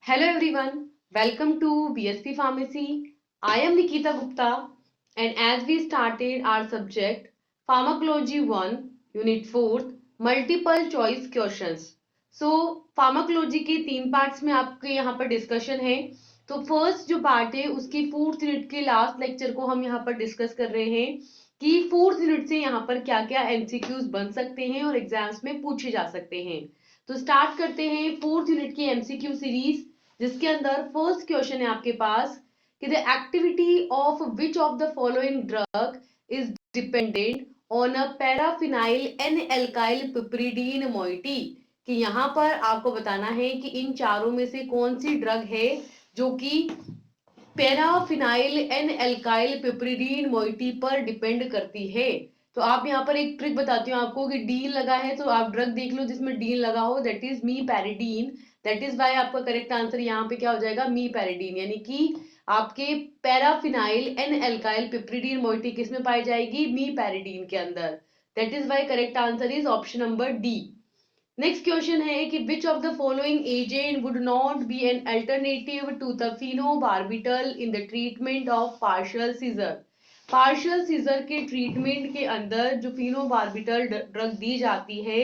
Hello everyone, welcome to BSP Pharmacy. I am Nikita Gupta, and as we started our subject Pharmacology 1 Unit 4 Multiple Choice Questions. So Pharmacology के तीन parts में आपके यहाँ पर discussion है. तो first जो पार्ट है उसकी फोर्थ यूनिट के लास्ट लेक्चर को हम यहाँ पर डिस्कस कर रहे हैं कि फोर्थ यूनिट से यहाँ पर क्या क्या एमसीक्यूज बन सकते हैं और एग्जाम्स में पूछे जा सकते हैं. तो स्टार्ट करते हैं फोर्थ यूनिट की एमसीक्यू सीरीज, जिसके अंदर फर्स्ट क्वेश्चन है आपके पास कि the activity of which of the following drug is dependent on a paraphenyl N alkyl piperidine moiety. कि यहाँ पर आपको बताना है कि इन चारों में से कौन सी ड्रग है जो कि पैराफिनाइल एन एल्काइल पिपरिडीन मोइटी पर डिपेंड करती है. तो आप यहाँ पर एक ट्रिक बताती हूँ आपको कि डीन लगा है तो आप ड्रग देख लो जिसमें डीन लगा हो, that is meperidine. That is why आपका करेक्ट आंसर यहाँ पे क्या हो जाएगा, मी पैरिडीन. यानी कि आपके paraphenyl N alkyl piperidine moiety किस में पाई जाएगी, मी पैरिडीन के अंदर. That is why correct answer is option number D. Next question है कि which of the following agent would not be an alternative to the phenobarbital in the treatment of partial seizure. Partial seizure के treatment के अंदर जो phenobarbital drug दी जाती है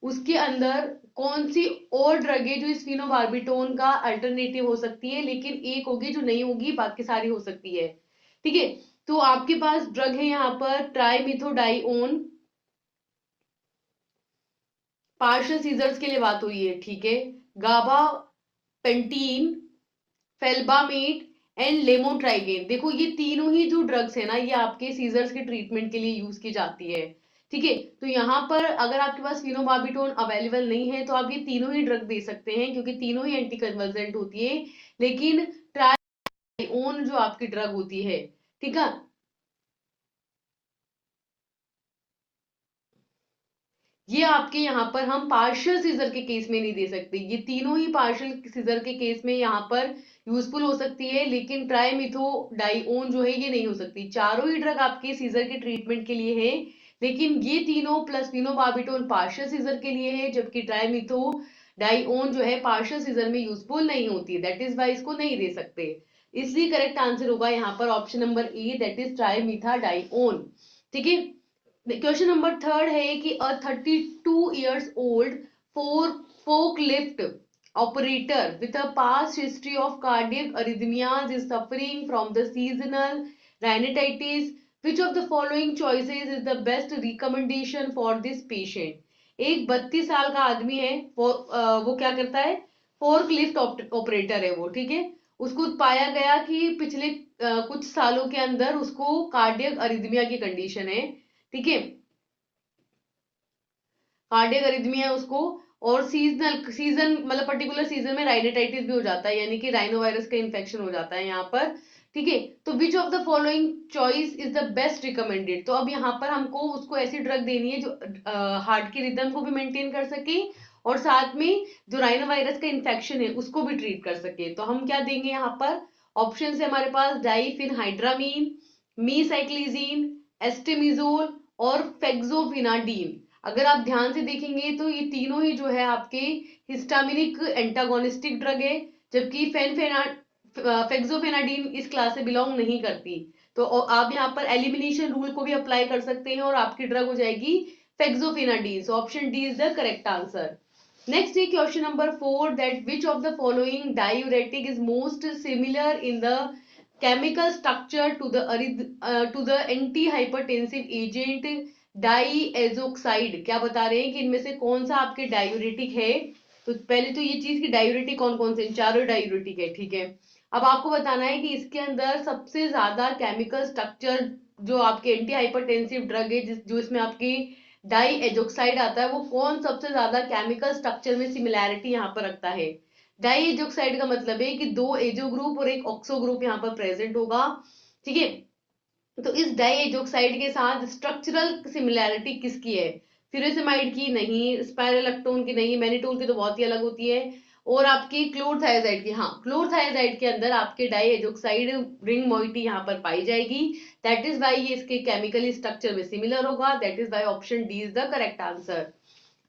उसके अंदर कौन सी और ड्रग है जो इस फिनोबार्बिटोन का अल्टरनेटिव हो सकती है, लेकिन एक होगी जो नहीं होगी, बाकी सारी हो सकती है. ठीक है, तो आपके पास ड्रग है यहाँ पर ट्राइमिथोडाइओन. पार्शियल सीजर्स के लिए बात हुई है, ठीक है. गाबा पेंटीन, फेल्बामेट एंड लेमोट्राइगेन. देखो ये तीनों ही जो ड्रग्स है ना ये आपके सीजर्स के ट्रीटमेंट के लिए यूज की जाती है. ठीक है, तो यहाँ पर अगर आपके पास फिनोबार्बिटोन अवेलेबल नहीं है तो आप ये तीनों ही ड्रग दे सकते हैं क्योंकि तीनों ही एंटी कन्वर्जेंट होती है. लेकिन ट्राइओन जो आपकी ड्रग होती है, ठीक है, ये आपके यहाँ पर हम पार्शियल सीजर के केस में नहीं दे सकते. ये तीनों ही पार्शियल सीजर के केस में यहाँ पर यूजफुल हो सकती है, लेकिन ट्राइमिथोडाइओन जो है ये नहीं हो सकती. चारों ही ड्रग आपके सीजर के ट्रीटमेंट के लिए है, लेकिन ये तीनों प्लस फिनोबार्बिटोल पार्शियल सीजर के लिए है, जबकि ट्राइमिथोडाइओन जो है पार्शियल सीजर में यूजफुल नहीं होती. दैट इज वाई इसको नहीं दे सकते. इसलिए करेक्ट आंसर होगा यहाँ पर option number A, that is trimethadione. ठीक है. क्वेश्चन नंबर थर्ड है कि अ 32 years old forklift operator with a past history of cardiac arrhythmias is suffering from the seasonal rhinitis. Which of the following choices is the best recommendation for this patient? एक 32 साल का आदमी है, वो क्या करता है, फोर्क लिफ्ट ऑपरेटर है वो. ठीक है, उसको पाया गया कि पिछले कुछ सालों के अंदर उसको कार्डियक अरिथमिया की कंडीशन है. ठीक है, कार्डियक अरिथमिया है उसको, और सीजन मतलब पर्टिकुलर सीजन में राइनाइटिस भी हो जाता है, यानी कि राइनो वायरस का इन्फेक्शन हो जाता है यहाँ पर. ठीक है, तो विच of the following choice is the best recommended. तो अब यहाँ पर हमको उसको ऐसी ड्रग देनी है जो हार्ट की रिदम को भी मेंटेन कर सके और साथ में जो राइनो वायरस का इन्फेक्शन है उसको भी ट्रीट कर सके. तो हम क्या देंगे यहाँ पर, ऑप्शन है हमारे पास डाइफिनहाइड्रामीन, मीसाइक्लिजीन, एस्टेमिजोल और फेक्सोफिनाडीन. अगर आप ध्यान से देखेंगे तो ये तीनों ही जो है आपके हिस्टामिनिक एंटागोनिस्टिक ड्रग है, जबकि फेक्सोफेनाडीन इस क्लास से बिलोंग नहीं करती. तो आप यहाँ पर एलिमिनेशन रूल को भी अप्लाई कर सकते हैं और आपकी ड्रग हो जाएगी fexofenadine. So option D is the correct answer. Next है question number 4, that which of the following diuretic is most similar in the chemical structure to the anti hypertensive agent diazoxide. क्या बता रहे हैं कि इनमें से कौन सा आपके डायूरेटिक है. तो पहले तो ये चीज की डायूरेटिक कौन कौन से, चारों डायूरेटिक है. ठीक है, अब आपको बताना है कि इसके अंदर सबसे ज्यादा केमिकल स्ट्रक्चर जो आपके एंटी हाइपरटेंसिव ड्रग है जो इसमें आपकी डाईएजोक्साइड आता है, वो कौन सबसे ज्यादा केमिकल स्ट्रक्चर में सिमिलैरिटी यहाँ पर रखता है. डाईएजोक्साइड का मतलब है कि दो एजो ग्रुप और एक ऑक्सो ग्रुप यहाँ पर प्रेजेंट होगा. ठीक है, तो इस डाईएजोक्साइड के साथ स्ट्रक्चरल सिमिलैरिटी किसकी है, फ्यूरेसेमाइड की नहीं, स्पाइरोलैक्टोन की नहीं, मैनिटोल की तो बहुत ही अलग होती है, और आपकी क्लोरथायाजाइड की. हाँ, क्लोरथायाजाइड के अंदर आपके डाईएजोक्साइड रिंग मोइटी यहाँ पर पाई जाएगी. दैट इज वाई ये इसके केमिकली स्ट्रक्चर में सिमिलर होगा. That is why option D is the correct answer.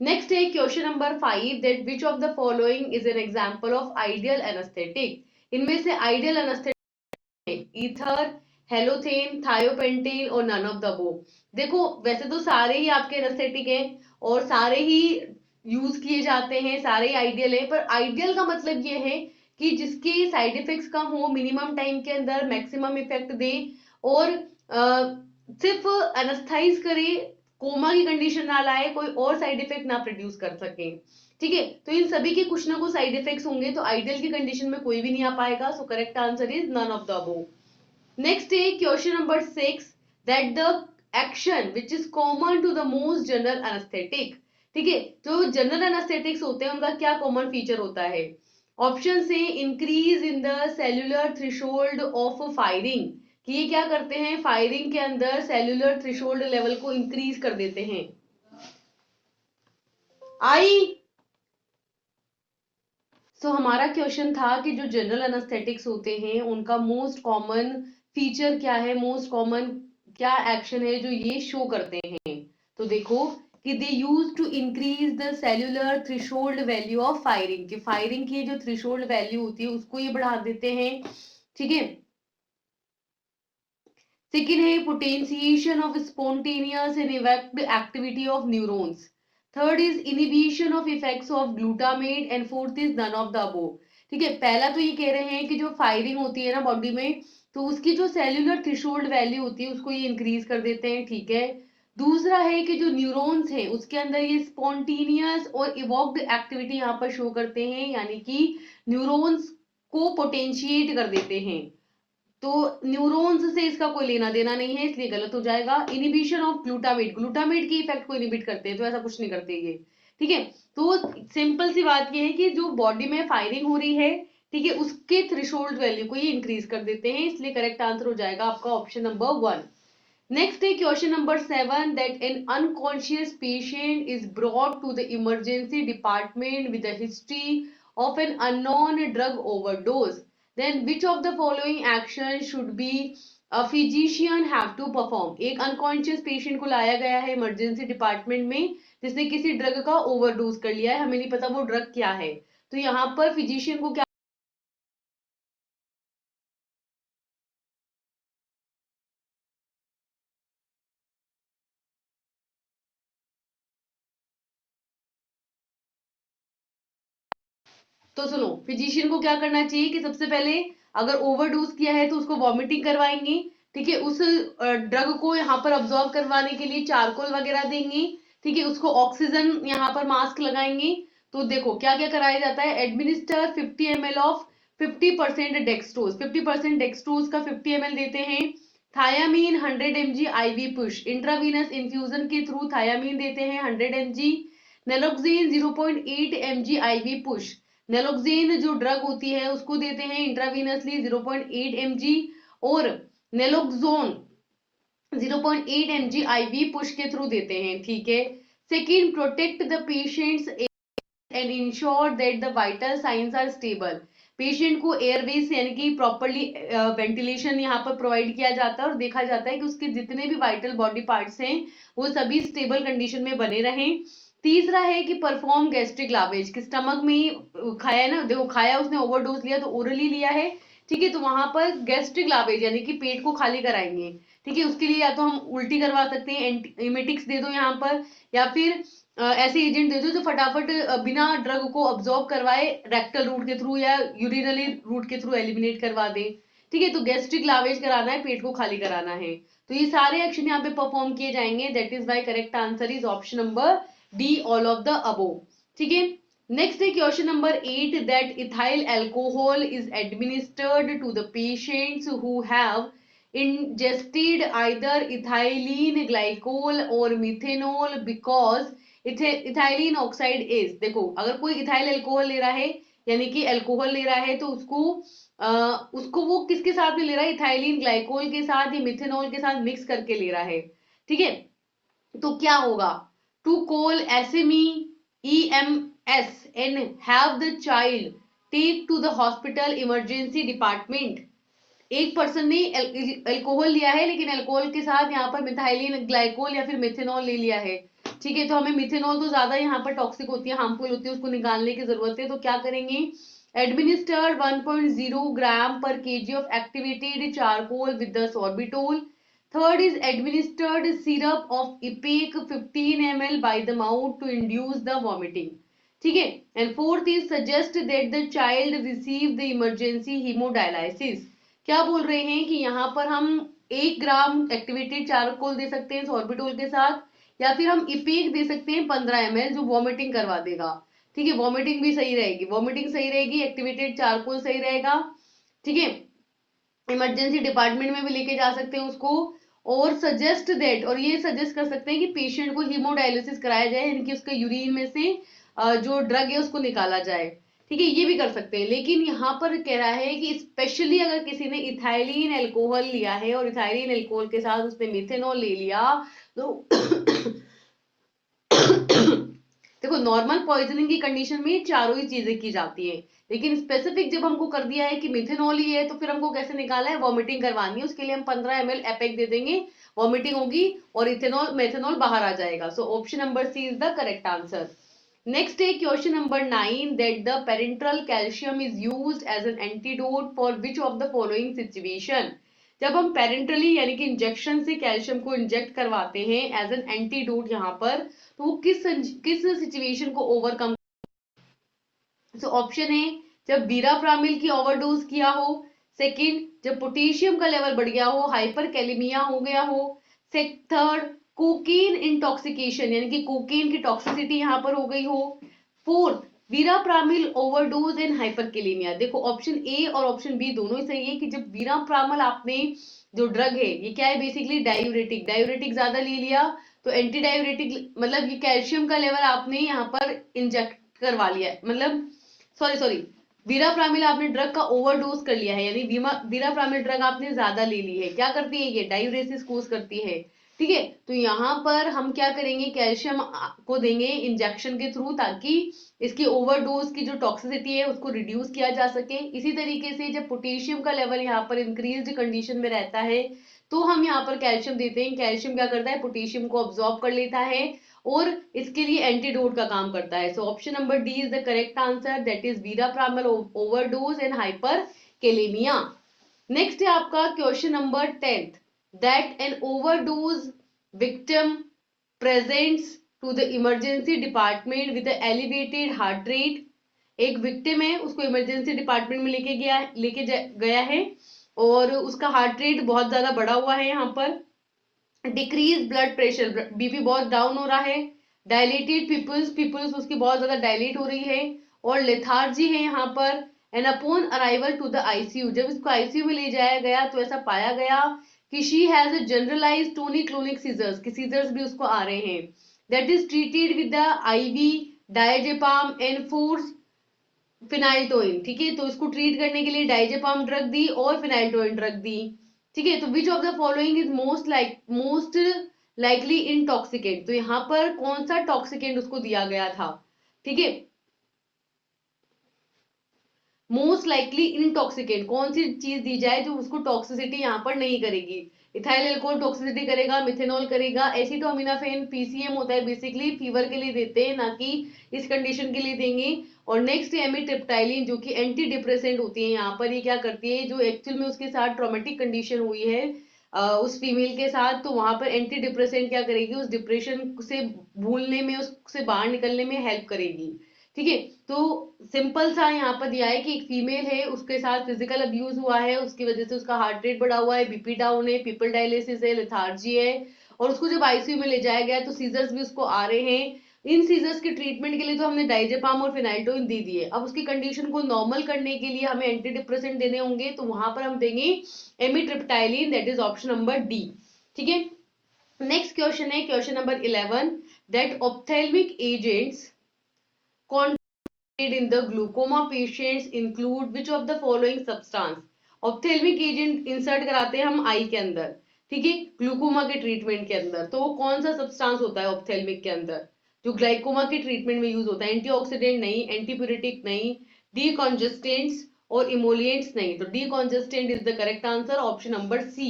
Next है question number 5 that which of the following is an example of ideal anaesthetic. इनमें से ideal anaesthetic ether, halothane, thiopentone और none of the above. देखो वैसे तो सारे ही आपके anaesthetic हैं और सारे ही यूज किए जाते हैं, सारे ही आइडियल है, पर आइडियल का मतलब ये है कि जिसके साइड इफेक्ट्स कम हो, मिनिमम टाइम के अंदर मैक्सिमम इफेक्ट दे और सिर्फ एनास्थाइज करे, कोमा की कंडीशन ना लाए, कोई और साइड इफेक्ट ना प्रोड्यूस कर सके। ठीक है, तो इन सभी के कुछ ना कुछ साइड इफेक्ट्स होंगे, तो आइडियल की कंडीशन में कोई भी नहीं आ पाएगा। So correct answer is none of the above. Next है question number 6 that the action which is common to the most general anaesthetic. ठीक है, जो जनरल एनेस्थेटिक्स होते हैं उनका क्या कॉमन फीचर होता है? ऑप्शन से increase in the cellular threshold of firing, कि ये क्या करते हैं, फायरिंग के अंदर सेल्यूलर थ्रेशोल्ड लेवल को इंक्रीज कर देते हैं। हमारा क्वेश्चन था कि जो जनरल एनेस्थेटिक्स होते हैं उनका मोस्ट कॉमन फीचर क्या है, मोस्ट कॉमन क्या एक्शन है जो ये शो करते हैं। तो देखो कि they use to increase the cellular threshold value of firing, कि फायरिंग की जो थ्रेशोल्ड वैल्यू होती है उसको ये बढ़ा देते हैं। ठीक है, सेकेंड है potentiation of spontaneous and evoked activity of neurons. Third is inhibition of effects of glutamate and fourth is none of the above. ठीक है, पहला तो ये कह रहे हैं कि जो फायरिंग होती है ना बॉडी में, तो उसकी जो सेल्यूलर थ्रेशोल्ड वैल्यू होती है उसको ये इंक्रीज कर देते हैं। ठीक है, दूसरा है कि जो न्यूरॉन्स हैं उसके अंदर ये स्पॉन्टेनियस और इवोक्ड एक्टिविटी यहाँ पर शो करते हैं, यानी कि न्यूरॉन्स को पोटेंशिएट कर देते हैं। तो न्यूरॉन्स से इसका कोई लेना देना नहीं है, इसलिए गलत हो जाएगा। इनिबिशन ऑफ ग्लूटामेट, ग्लूटामेट की इफेक्ट को इनिबिट करते हैं, तो ऐसा कुछ नहीं करते ये। ठीक है, तो सिंपल सी बात ये है कि जो बॉडी में फायरिंग हो रही है, ठीक है, उसके थ्रेशोल्ड वैल्यू को ये इंक्रीज कर देते हैं, इसलिए करेक्ट आंसर हो जाएगा आपका ऑप्शन नंबर 1। नेक्स्ट है question number 7 that an unconscious patient is brought to the emergency department with a history of an unknown drug overdose, then which of the following action should be a physician have to perform। एक unconscious patient को लाया गया है emergency department में जिसने किसी drug का overdose कर लिया है, हमें नहीं पता वो ड्रग क्या है, तो यहाँ पर फिजिशियन को क्या तो सुनो, फिजिशियन को क्या करना चाहिए कि सबसे पहले अगर ओवरडोज किया है तो उसको वॉमिटिंग करवाएंगे। ठीक है, उस ड्रग को यहाँ पर अब्सॉर्ब करवाने के लिए चारकोल वगैरह देंगे। ठीक है, उसको ऑक्सीजन यहाँ पर मास्क लगाएंगे। तो देखो क्या क्या कराया जाता है, administer 50 ml of 50% dextrose, 50% dextrose का 50 ml देते हैं। Thiamine 100 mg IV push, intravenous infusion के थ्रू थायामीन देते हैं 100 mg। Naloxone 0.8 mg IV push, naloxone जो ड्रग होती है उसको देते हैं इंट्रावीनसली 0.8 mg, और नेलोक्सोन 0.8 mg IV पुश के थ्रू देते हैं। ठीक है, second protect the patients and ensure that the vital signs are stable, patient को एयरवेज यानी कि प्रॉपरली वेंटिलेशन यहाँ पर प्रोवाइड किया जाता है और देखा जाता है कि उसके जितने भी वाइटल बॉडी पार्ट्स हैं वो सभी स्टेबल कंडीशन में बने रहें। तीसरा है कि परफॉर्म गैस्ट्रिक लावेज, कि स्टमक में ही खाया है ना, देखो खाया उसने ओवरडोज लिया तो ओरली लिया है। ठीक है, तो वहां पर गैस्ट्रिक लावेज यानी कि पेट को खाली कराएंगे। ठीक है, उसके लिए या तो हम उल्टी करवा सकते हैं, एंटीएमेटिक्स दे दो यहाँ पर, या फिर ऐसे एजेंट दे दो जो फटाफट बिना ड्रग को अब्सॉर्ब करवाए रेक्टल रूट के थ्रू या यूरिनरी रूट के थ्रू एलिमिनेट करवा दे। ठीक है, तो गैस्ट्रिक लावेज कराना है, पेट को खाली कराना है, तो ये सारे एक्शन यहाँ पे परफॉर्म किए जाएंगे। That is why correct answer is option number D, all of the above. ठीक है, नेक्स्ट है question number 8 that ethyl alcohol is administered to the patients who have ingested either ethylene glycol or methanol because ethylene oxide is, देखो अगर कोई ethyl alcohol ले रहा है यानी कि अल्कोहल ले रहा है तो उसको वो किसके साथ में ले रहा है, इथाइलिन ग्लाइकोल के साथ या मिथेनॉल के साथ मिक्स करके ले रहा है। ठीक है, तो क्या होगा, to call SME EMS and have the child take to the hospital emergency department. एक पर्सन ने अल्कोहल लिया है लेकिन अल्कोहल के साथ यहाँ पर मिथाइलिन ग्लाइकोल या फिर मिथेनॉल ले लिया है, ठीक है, तो हमें मिथेनॉल तो ज्यादा यहाँ पर टॉक्सिक होती है, हार्मफुल होती है, उसको निकालने की जरूरत है। तो क्या करेंगे, administered 1.0 gram per KG of activated charcoal with the sorbitol. Third is administered syrup of ipecac 15 ml by the mouth to induce the vomiting. ठीक है, and fourth is suggest that the child receive the emergency haemodialysis. क्या बोल रहे हैं कि यहाँ पर हम 1 ग्राम एक्टिवेटेड चारकोल दे सकते हैं सॉर्बिटोल के साथ, या फिर हम इपेक दे सकते हैं 15 ml जो वॉमिटिंग करवा देगा। ठीक है, वॉमिटिंग भी सही रहेगी, वॉमिटिंग सही रहेगी, एक्टिवेटेड चारकोल सही रहेगा। ठीक है, इमरजेंसी डिपार्टमेंट में भी लेके जा सकते हैं उसको। और सजेस्ट दैट, और ये सजेस्ट कर सकते हैं कि पेशेंट को हीमोडायलिसिस कराया जाए, यानी कि उसके यूरिन में से जो ड्रग है उसको निकाला जाए। ठीक है, ये भी कर सकते हैं। लेकिन यहाँ पर कह रहा है कि स्पेशली अगर किसी ने इथाइलिन एल्कोहल लिया है और इथाइलिन एल्कोहल के साथ उसने मिथेनॉल ले लिया तो देखो, नॉर्मल पॉइजनिंग की कंडीशन में चारों ही चीजें की जाती है, लेकिन स्पेसिफिक जब हमको कर दिया है कि मिथेनॉल ही है, तो फिर हमको कैसे निकालना है, वॉमिटिंग करवानी है, उसके लिए हम 15 ml एपेक दे देंगे, वॉमिटिंग होगी और इथेनॉल मेथेनॉल बाहर आ जाएगा। So option number C is the correct answer. Next है question number 9 that the parenteral calcium is used as an antidote for which of the following situation. जब हम parenterally यानी कि इंजेक्शन से कैल्शियम को इंजेक्ट करवाते हैं एज एन एंटीडोट यहाँ पर, तो वो किस सिचुएशन को ओवरकम। सो ऑप्शन है जब वीराप्रामिल की ओवरडोज किया हो, सेकंड जब पोटेशियम का लेवल बढ़ गया हो, हाइपर कैलेमिया हो गया हो, थर्ड कोकेन इंटॉक्सिकेशन यानी कि कोकेन की टॉक्सिसिटी यहाँ पर हो गई हो, फोर्थ वीराप्रामिल ओवरडोज एंड हाइपरकेलेमिया। देखो ऑप्शन ए और ऑप्शन बी दोनों ही सही है कि जब वीराप्रामिल आपने जो ड्रग है ये क्या है, बेसिकली डायूरेटिक, डायूरेटिक ज्यादा ले लिया तो एंटी डायूरेटिक, मतलब ये कैल्शियम का लेवल आपने यहाँ पर इंजेक्ट करवा लिया, मतलब सॉरी वीराप्रामिल आपने ड्रग का ओवरडोज कर लिया है, यानी वीराप्रामिल ड्रग आपने ज्यादा ले ली है। क्या करती है ये, डायूरेसिस कोज करती है। ठीक है, तो यहाँ पर हम क्या करेंगे, कैल्शियम को देंगे इंजेक्शन के थ्रू, ताकि इसकी ओवरडोज की जो टॉक्सिसिटी है उसको रिड्यूस किया जा सके। इसी तरीके से जब पोटेशियम का लेवल यहाँ पर इंक्रीज्ड कंडीशन में रहता है तो हम यहाँ पर कैल्शियम देते हैं। कैल्शियम क्या करता है, पोटेशियम को ऑब्जॉर्ब कर लेता है और इसके लिए एंटीडोट का काम करता है। So option number D is the correct answer, that is verapamil overdose and hyperkalaemia. Next है आपका question number 10 that an overdose victim presents to the emergency department with elevated heart rate. एक victim है, उसको emergency department में लेके गया है और उसका हार्ट रेट बहुत ज्यादा बढ़ा हुआ है, यहाँ पर डिक्रीज ब्लड प्रेशर, बीपी बहुत डाउन हो रहा है, डायलेटेड पीपल्स उसकी बहुत ज्यादा डायलेट हो रही है, और लेथार्जी है यहाँ पर। And upon arrival to the ICU, जब इसको आईसीयू में ले जाया गया तो ऐसा पाया गया कि she has a generalised tonic clonic seizures, कि सीजर्स भी उसको आ रहे हैं। That is treated with the IV diazepam and fosphenytoin. ठीक है, तो इसको ट्रीट करने के लिए डायजेपाम ड्रग दी और फिनाइल्टोइन ड्रग दी। ठीक है, तो विच of the following is most likely intoxicant, तो यहाँ पर कौन सा टॉक्सिकेंट उसको दिया गया था। ठीक है, मोस्ट लाइकली इंटॉक्सिकेंट कौन सी चीज दी जाए जो उसको टॉक्सिसिटी यहाँ पर नहीं करेगी। इथाइल एल्कोहल टॉक्सिसिटी करेगा, मिथेनॉल करेगा, एसिटोमिनाफेन पीसीएम होता है, बेसिकली फीवर के लिए देते हैं, ना कि इस कंडीशन के लिए देंगे। और नेक्स्ट है एमिट्रिप्टाइलिन, जो कि एंटी डिप्रेसेंट होती है। यहाँ पर ये क्या करती है, जो एक्चुअल में उसके साथ ट्रॉमेटिक कंडीशन हुई है उस फीमेल के साथ, तो वहां पर एंटी डिप्रेसेंट क्या करेगी, उस डिप्रेशन से भूलने में, उससे बाहर निकलने में हेल्प करेगी। ठीक है, तो सिंपल सा यहाँ पर दिया है कि एक फीमेल है, उसके साथ फिजिकल अब्यूज हुआ है, उसकी वजह से उसका हार्ट रेट बढ़ा हुआ है, बीपी डाउन है, पीपल डायलिसिस है, लेथार्जी है, और उसको जब आईसीयू में ले जाया गया तो सीजर्स भी उसको आ रहे हैं। इन सीजर्स के ट्रीटमेंट के लिए तो हमने डाइजेपाम और फिनाइल्टोइन दे दिए। अब उसकी कंडीशन को नॉर्मल करने के लिए हमें एंटी डिप्रेसेंट देने होंगे, तो वहां पर हम देंगे amitriptyline, that is option number D. ठीक है, नेक्स्ट क्वेश्चन है question number 11 that ophthalmic agents in the glaucoma patients include which of the following substance। Ophthalmic agent insert कराते हैं हम आई के अंदर, ठीक है, ग्लूकोमा के ट्रीटमेंट के अंदर, तो वो कौन सा सब्सटेंस होता है ऑप्थेल्मिक के अंदर जो ग्लाइकोमा के ट्रीटमेंट में यूज होता है। एंटीऑक्सीडेंट नहीं, एंटीप्यूरिटिक नहीं, डीकॉन्जेस्टेंट्स और इमोलिएंट्स नहीं, तो decongestant is the correct answer, option number C.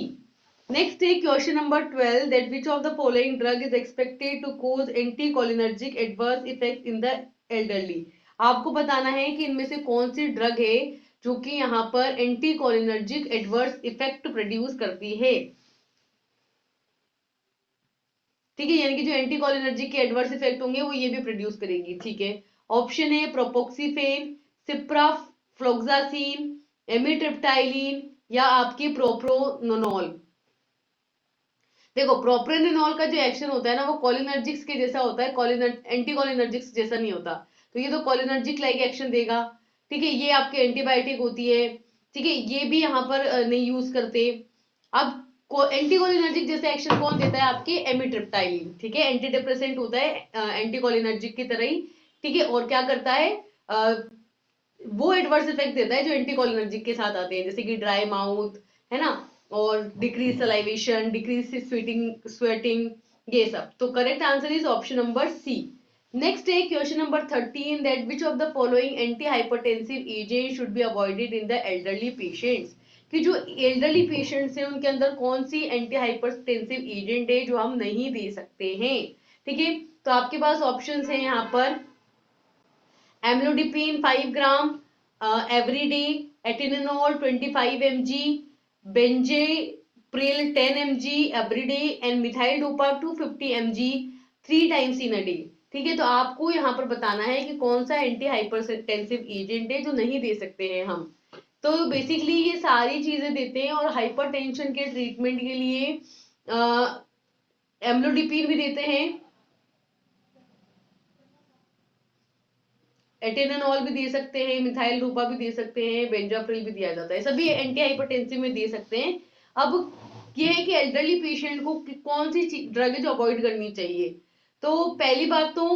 Next है question number 12 that which of the following drug is expected to cause anticholinergic adverse effect in the elderly. आपको बताना है कि इनमें से कौन सी ड्रग है जो कि यहाँ पर एंटीकोलिनर्जिक एडवर्स इफेक्ट प्रोड्यूस करती है। ठीक है, यानी कि जो एंटीकोलिनर्जिक के एडवर्स इफेक्ट होंगे वो ये भी प्रोड्यूस करेगी। ठीक है, ऑप्शन है प्रोपोक्सीफेन, सिप्राफ्लोक्सासिन, एमिट्रिप्टाइलिन या आपकी प्रोप्रोनोनॉल। देखो प्रोप्रेनिनॉल का जो एक्शन होता है ना वो कोलिनर्जिक्स के जैसा होता है, एंटीकोलिनर्जिक्स जैसा नहीं होता। तो ये तो कोलिनर्जिक लाइक एक्शन देगा। ठीक है, ये आपके एंटीबायोटिक होती है। ठीक है, ये भी यहाँ पर नहीं यूज करते। अब एंटीकोलिनर्जिक जैसे एक्शन कौन देता है? आपके एमिट्रिप्टाइलिन। ठीक है, एंटी डिप्रेसेंट होता है एंटीकोलिनर्जिक की तरह ही। ठीक है, और क्या करता है? वो एडवर्स इफेक्ट देता है जो एंटीकोलिनर्जिक के साथ आते हैं, जैसे कि ड्राई माउथ, है ना, और डिक्रीज सलाइवेशन, डिक्रीज स्वेटिंग, ये सब। तो correct answer is option number C. Next है question number 13 that which of the following anti hypertensive agent should be avoided in the elderly patients. कि जो एल्डरली पेशेंट्स हैं उनके अंदर कौन सी एंटी हाइपरटेंसिव एजेंट है जो हम नहीं दे सकते हैं। ठीक है, तो आपके पास ऑप्शंस हैं यहाँ पर amlodipine 5 gram every day, atenolol 25 mg, benzapril 10 mg every day and methyl dopa 250 mg 3 times in a day। ठीक है, तो आपको यहाँ पर बताना है कि कौन सा एंटी हाइपरटेंसिव एजेंट है जो नहीं दे सकते हैं हम। तो बेसिकली ये सारी चीजें देते हैं, और हाइपरटेंशन के ट्रीटमेंट के लिए एम्लोडिपिन भी देते हैं, एटेनॉल भी दे सकते हैं, मिथाइल रूपा भी दे सकते हैं, बेंजाप्रिल भी दिया जाता है, सभी एंटी हाइपरटेंसिव में दे सकते हैं। अब ये है कि एल्डरली पेशेंट को कौन सी ड्रग है जो अवॉइड करनी चाहिए। तो पहली बात तो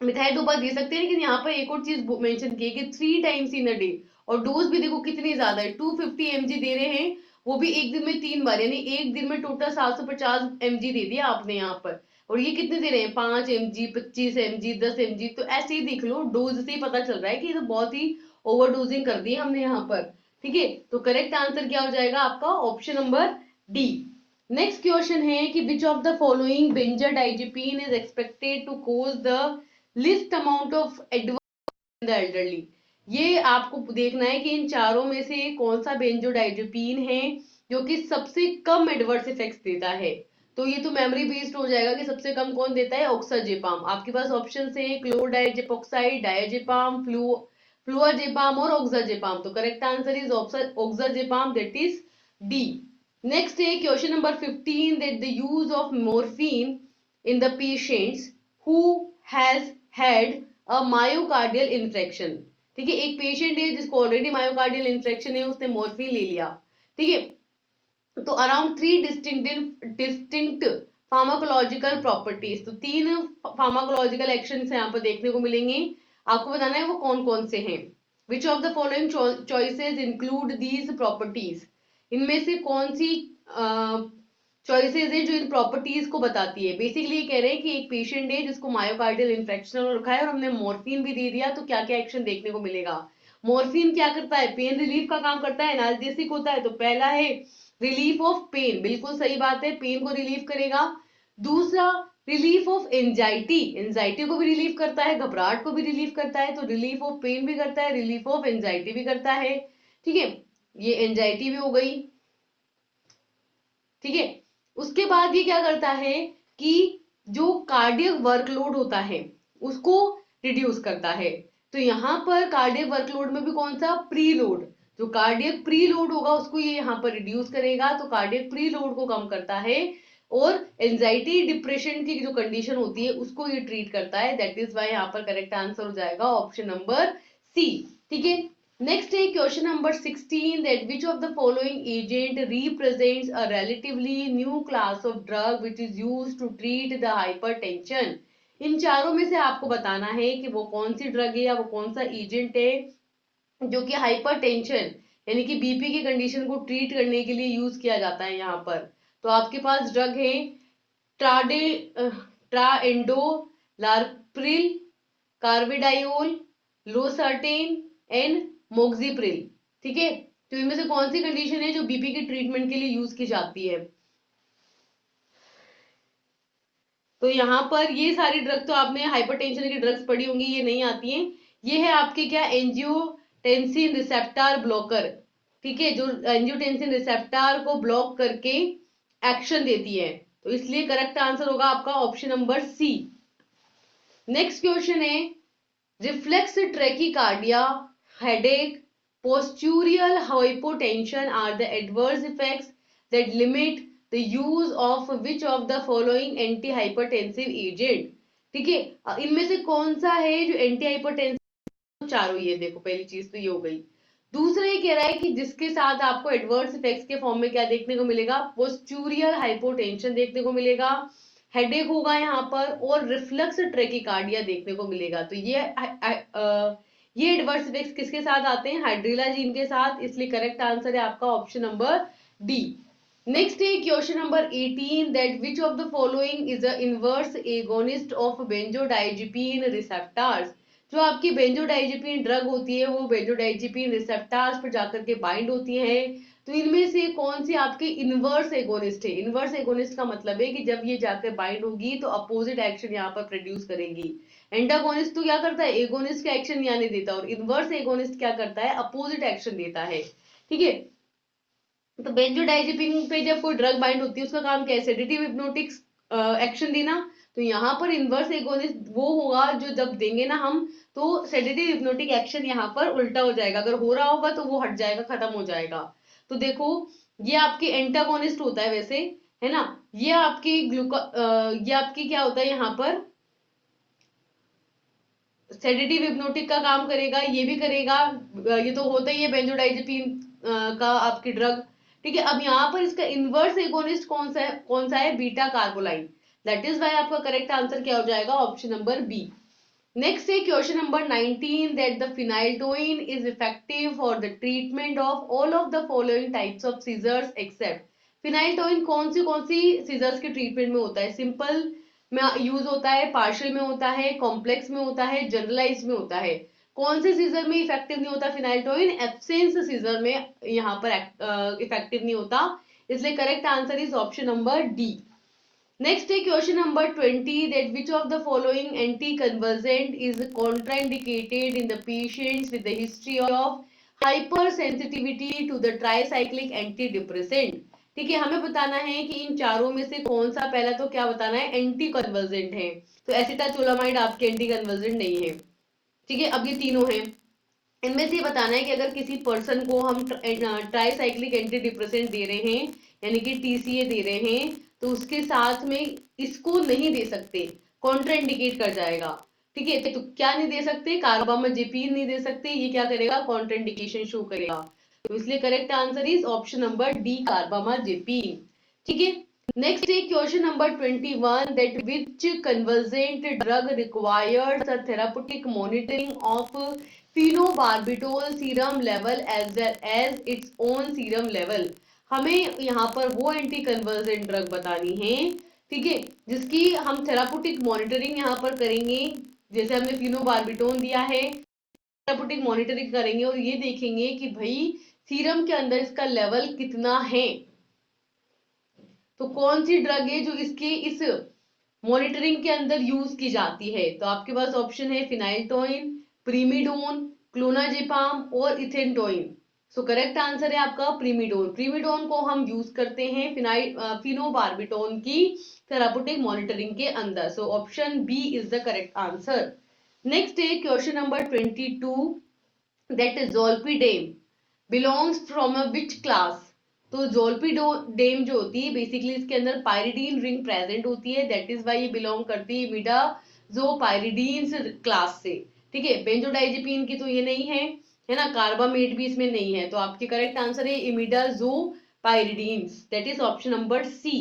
मिथाइल डोपा दे सकते हैं, लेकिन यहाँ पर एक और चीज मेंशन की है कि 3 टाइम्स इन अ डे। और डोज भी देखो कितनी ज्यादा है, 250 mg दे रहे हैं, वो भी एक दिन में 3 बार, यानी एक दिन में टोटल 750 mg दे दिया आपने यहाँ पर। और ये कितने दे रहे हैं? 5 mg, 25 mg, 10 mg। तो ऐसे ही देख लो, डोज से ही पता चल रहा है कि ये तो बहुत ही ओवरडोजिंग कर दी हमने यहाँ पर। ठीक है, तो करेक्ट आंसर क्या हो जाएगा आपका? Option number D. Next question है कि which of the following benzodiazepine is expected to cause the least amount of adverse in the elderly. ये आपको देखना है कि इन चारों में से कौन सा बेंजोडाइजेपिन है जो कि सबसे कम एडवर्स इफेक्ट्स देता है। तो ये तो मेमोरी बेस्ड हो जाएगा कि सबसे कम कौन देता है? ऑक्साजेपाम। आपके पास ऑप्शन है क्लोरडाइजेपोक्साइड, डायजेपाम, फ्लूआजेपाम और ऑक्साजेपाम। तो correct answer is oxazepam, that is D. Next है question number 15 that the use of morphine in the patients who has had a myocardial infection. ठीक है, एक पेशेंट है जिसको ऑलरेडी मायोकार्डियल इन्फेक्शन है, उसने मॉर्फिन ले लिया। ठीक है, तो अराउंड 3 डिस्टिंक्ट फार्माकोलॉजिकल प्रॉपर्टीज, तो 3 फार्माकोलॉजिकल एक्शन यहाँ पर देखने को मिलेंगे। आपको बताना है वो कौन कौन से हैं। विच of the following choices include these properties. इनमें से कौन सी चॉइसेस है जो इन प्रॉपर्टीज को बताती है। बेसिकली ये कह रहे हैं कि एक पेशेंट है जिसको मायोकार्डियल इन्फेक्शन हो रखा है और हमने मॉर्फिन भी दे दिया, तो क्या क्या एक्शन देखने को मिलेगा। मॉर्फिन क्या करता है? पेन रिलीफ का काम करता है, एनाल्जेसिक होता है। तो पहला है रिलीफ ऑफ पेन, बिल्कुल सही बात है, पेन को रिलीफ करेगा। दूसरा रिलीफ ऑफ एंजाइटी, एंजाइटी को भी रिलीफ करता है, घबराहट को भी रिलीफ करता है। तो रिलीफ ऑफ पेन भी करता है, रिलीफ ऑफ एंजाइटी भी करता है। ठीक है, ये एंजाइटी भी हो गई। ठीक है, उसके बाद ये क्या करता है कि जो कार्डियक वर्कलोड होता है उसको रिड्यूस करता है। तो यहाँ पर कार्डियक वर्कलोड में भी कौन सा? Pre load. जो कार्डियक प्री लोड होगा उसको ये यहाँ पर रिड्यूस करेगा, तो कार्डियक प्री लोड को कम करता है। और एंजाइटी डिप्रेशन की जो कंडीशन होती है उसको ये ट्रीट करता है। दैट इज वाई यहाँ पर करेक्ट आंसर हो जाएगा ऑप्शन नंबर सी। ठीक है, नेक्स्ट है question number 16 that which of the following agent represents a relatively new class of drug which is used to treat the hypertension। इन चारों में से आपको बताना है कि वो कौन सी ड्रग है या वो कौन सा एजेंट है जो कि हाइपरटेंशन यानी कि बीपी की कंडीशन को ट्रीट करने के लिए यूज किया जाता है यहाँ पर। तो आपके पास ड्रग है ट्राडे ट्राएंडोलार्प्रिल, कार्वेडाइल, लोसर्टेन एंड मोक्सिप्रिल। ठीक है, तो इनमें से कौन सी कंडीशन है जो बीपी की ट्रीटमेंट के लिए यूज की जाती है? तो यहाँ पर ये सारी ड्रग तो आपने हाइपरटेंशन की ड्रग्स पढ़ी होंगी, ये नहीं आती हैं। ये है आपके क्या, एंजियोटेंसिन रिसेप्टर ब्लॉकर। ठीक है, जो एंजियोटेंसिन रिसेप्टर को ब्लॉक करके एक्शन देती है, तो इसलिए करेक्ट आंसर होगा आपका option number C. Next question है, reflex tachycardia, headache, postural hypotension are the adverse effects that limit the use of which of the following antihypertensive agent। ठीक है, इनमें से कौन सा है जो एंटी हाइपरटेंसिव, चारों, ये देखो पहली चीज तो ये हो गई। दूसरा ये कह रहा है कि जिसके साथ आपको एडवर्स इफेक्ट्स के फॉर्म में क्या देखने को मिलेगा, पोस्टूरियल हाइपोटेंशन देखने को मिलेगा, हेडेक होगा यहाँ पर, और रिफ्लक्स ट्रेकिकार्डिया देखने को मिलेगा। तो ये एडवर्स इफेक्ट्स किसके साथ आते हैं, हाइड्रिलाजीन के साथ, इसलिए करेक्ट आंसर है आपका ऑप्शन नंबर डी। नेक्स्ट है question number 18, that which of the following is the inverse agonist of benzodiazepine receptors. जो आपकी बेंजोडाइजिपीन ड्रग होती है वो बेंजोडाइजिपीन रिसेप्टर्स पर जाकर के बाइंड होती है, तो इनमें से कौन सी आपकी इनवर्स एगोनिस्ट है। इनवर्स एगोनिस्ट का मतलब है कि जब ये जाकर बाइंड होगी तो अपोजिट एक्शन यहाँ पर प्रोड्यूस करेंगी। एंटागोनिस्ट तो क्या करता है, एगोनिस्ट का एक्शन यहाँ नहीं देता, और इनवर्स एगोनिस्ट क्या करता है, अपोजिट एक्शन देता है। ठीक है, तो बेंजोडाइजिपीन पे जब कोई ड्रग बाइंड होती है उसका काम क्या है, सेडेटिव हिप्नोटिक एक्शन देना। तो यहाँ पर इनवर्स एगोनिस्ट वो होगा जो जब देंगे ना हम, तो सेडेटिव हिप्नोटिक एक्शन यहाँ पर उल्टा हो जाएगा, अगर हो रहा होगा तो वो हट जाएगा, खत्म हो जाएगा। तो देखो ये आपके एंटागोनिस्ट होता है वैसे, है ना, ये आपकी ये आपकी क्या होता है यहाँ पर, सेडेटिव हिप्नोटिक का काम करेगा, ये भी करेगा, ये तो होता ही है बेंजोडाइजिपीन का आपकी ड्रग। ठीक है, अब यहाँ पर इसका इनवर्स एगोनिस्ट कौन सा है, beta carboline. That is why आपका करेक्ट आंसर क्या हो जाएगा, ऑप्शन नंबर बी। नेक्स्ट है question number 19, that the phenytoin is effective for the treatment of all of the following types of seizures except. Phenytoin कौन सी seizures के treatment में होता है, सिंपल में यूज होता है, पार्शियल में होता है, कॉम्प्लेक्स में होता है, जनरलाइज में होता है। कौन से सीजर में इफेक्टिव नहीं होता फिनाइल्टोइन, एब्सेंस सीजर में यहाँ पर इफेक्टिव नहीं होता, इसलिए correct answer is option number D. Next है question number 20, that which of the following anti convergent is contraindicated in the patients with the history of hyper sensitivity to the tricyclic anti depressant. ठीक है, हमें बताना है कि इन चारों में से कौन सा, पहला तो क्या बताना है, एंटी कन्वर्जेंट है, तो एसिटाचोलामाइड आपके एंटी कन्वर्जेंट नहीं है। ठीक है, अब ये तीनों हैं, इनमें से बताना है कि अगर किसी पर्सन को हम ट्राइसाइक्लिक एंटी डिप्रेसेंट दे रहे हैं, यानी कि टीसीए दे रहे हैं, तो उसके साथ में इसको नहीं दे सकते, कॉन्ट्राइंडिकेट कर जाएगा। ठीक है, तो क्या नहीं दे सकते, कार्बामाजेपिन नहीं दे सकते, ये क्या करेगा, कॉन्ट्राइंडिकेशन शो करेगा, तो इसलिए correct answer is option number D, carbamazepine. ठीक है, नेक्स्ट है question number 21, that which convergent drug requires a therapeutic monitoring of phenobarbital serum level as well as its own serum level. हमें यहाँ पर वो एंटी कन्वर्जेंट ड्रग बतानी है, ठीक है, जिसकी हम थेराप्यूटिक मॉनिटरिंग यहाँ पर करेंगे, जैसे हमने फिनोबार्बिटोन दिया है, थेराप्यूटिक मॉनिटरिंग करेंगे और ये देखेंगे कि भाई सीरम के अंदर इसका लेवल कितना है। तो कौन सी ड्रग है जो इसके इस मॉनिटरिंग के अंदर यूज की जाती है, तो आपके पास ऑप्शन है फिनाइल्टोइन, प्रीमिडोन, क्लोनाजेपाम और इथेंटोइन। सो करेक्ट आंसर है आपका प्रीमिडोन। प्रीमिडोन को हम यूज करते हैं फिनोबार्बिटोन की थेराप्यूटिक मॉनिटरिंग के अंदर, so option B is the correct answer. Next है question number 22, that zolpidem belongs from a which class. तो ज़ोल्पिडेम जो होती है बेसिकली इसके अंदर पायरिडीन रिंग प्रेजेंट होती है, दैट इज वाई ये बिलोंग करती है इमिडाज़ोपायरिडीन्स क्लास से। ठीक है, बेंजोडाइजिपीन की तो ये नहीं है ना, कार्बामेट भी इसमें नहीं है, तो आपकी करेक्ट आंसर है imidazopyridines, that is option number C.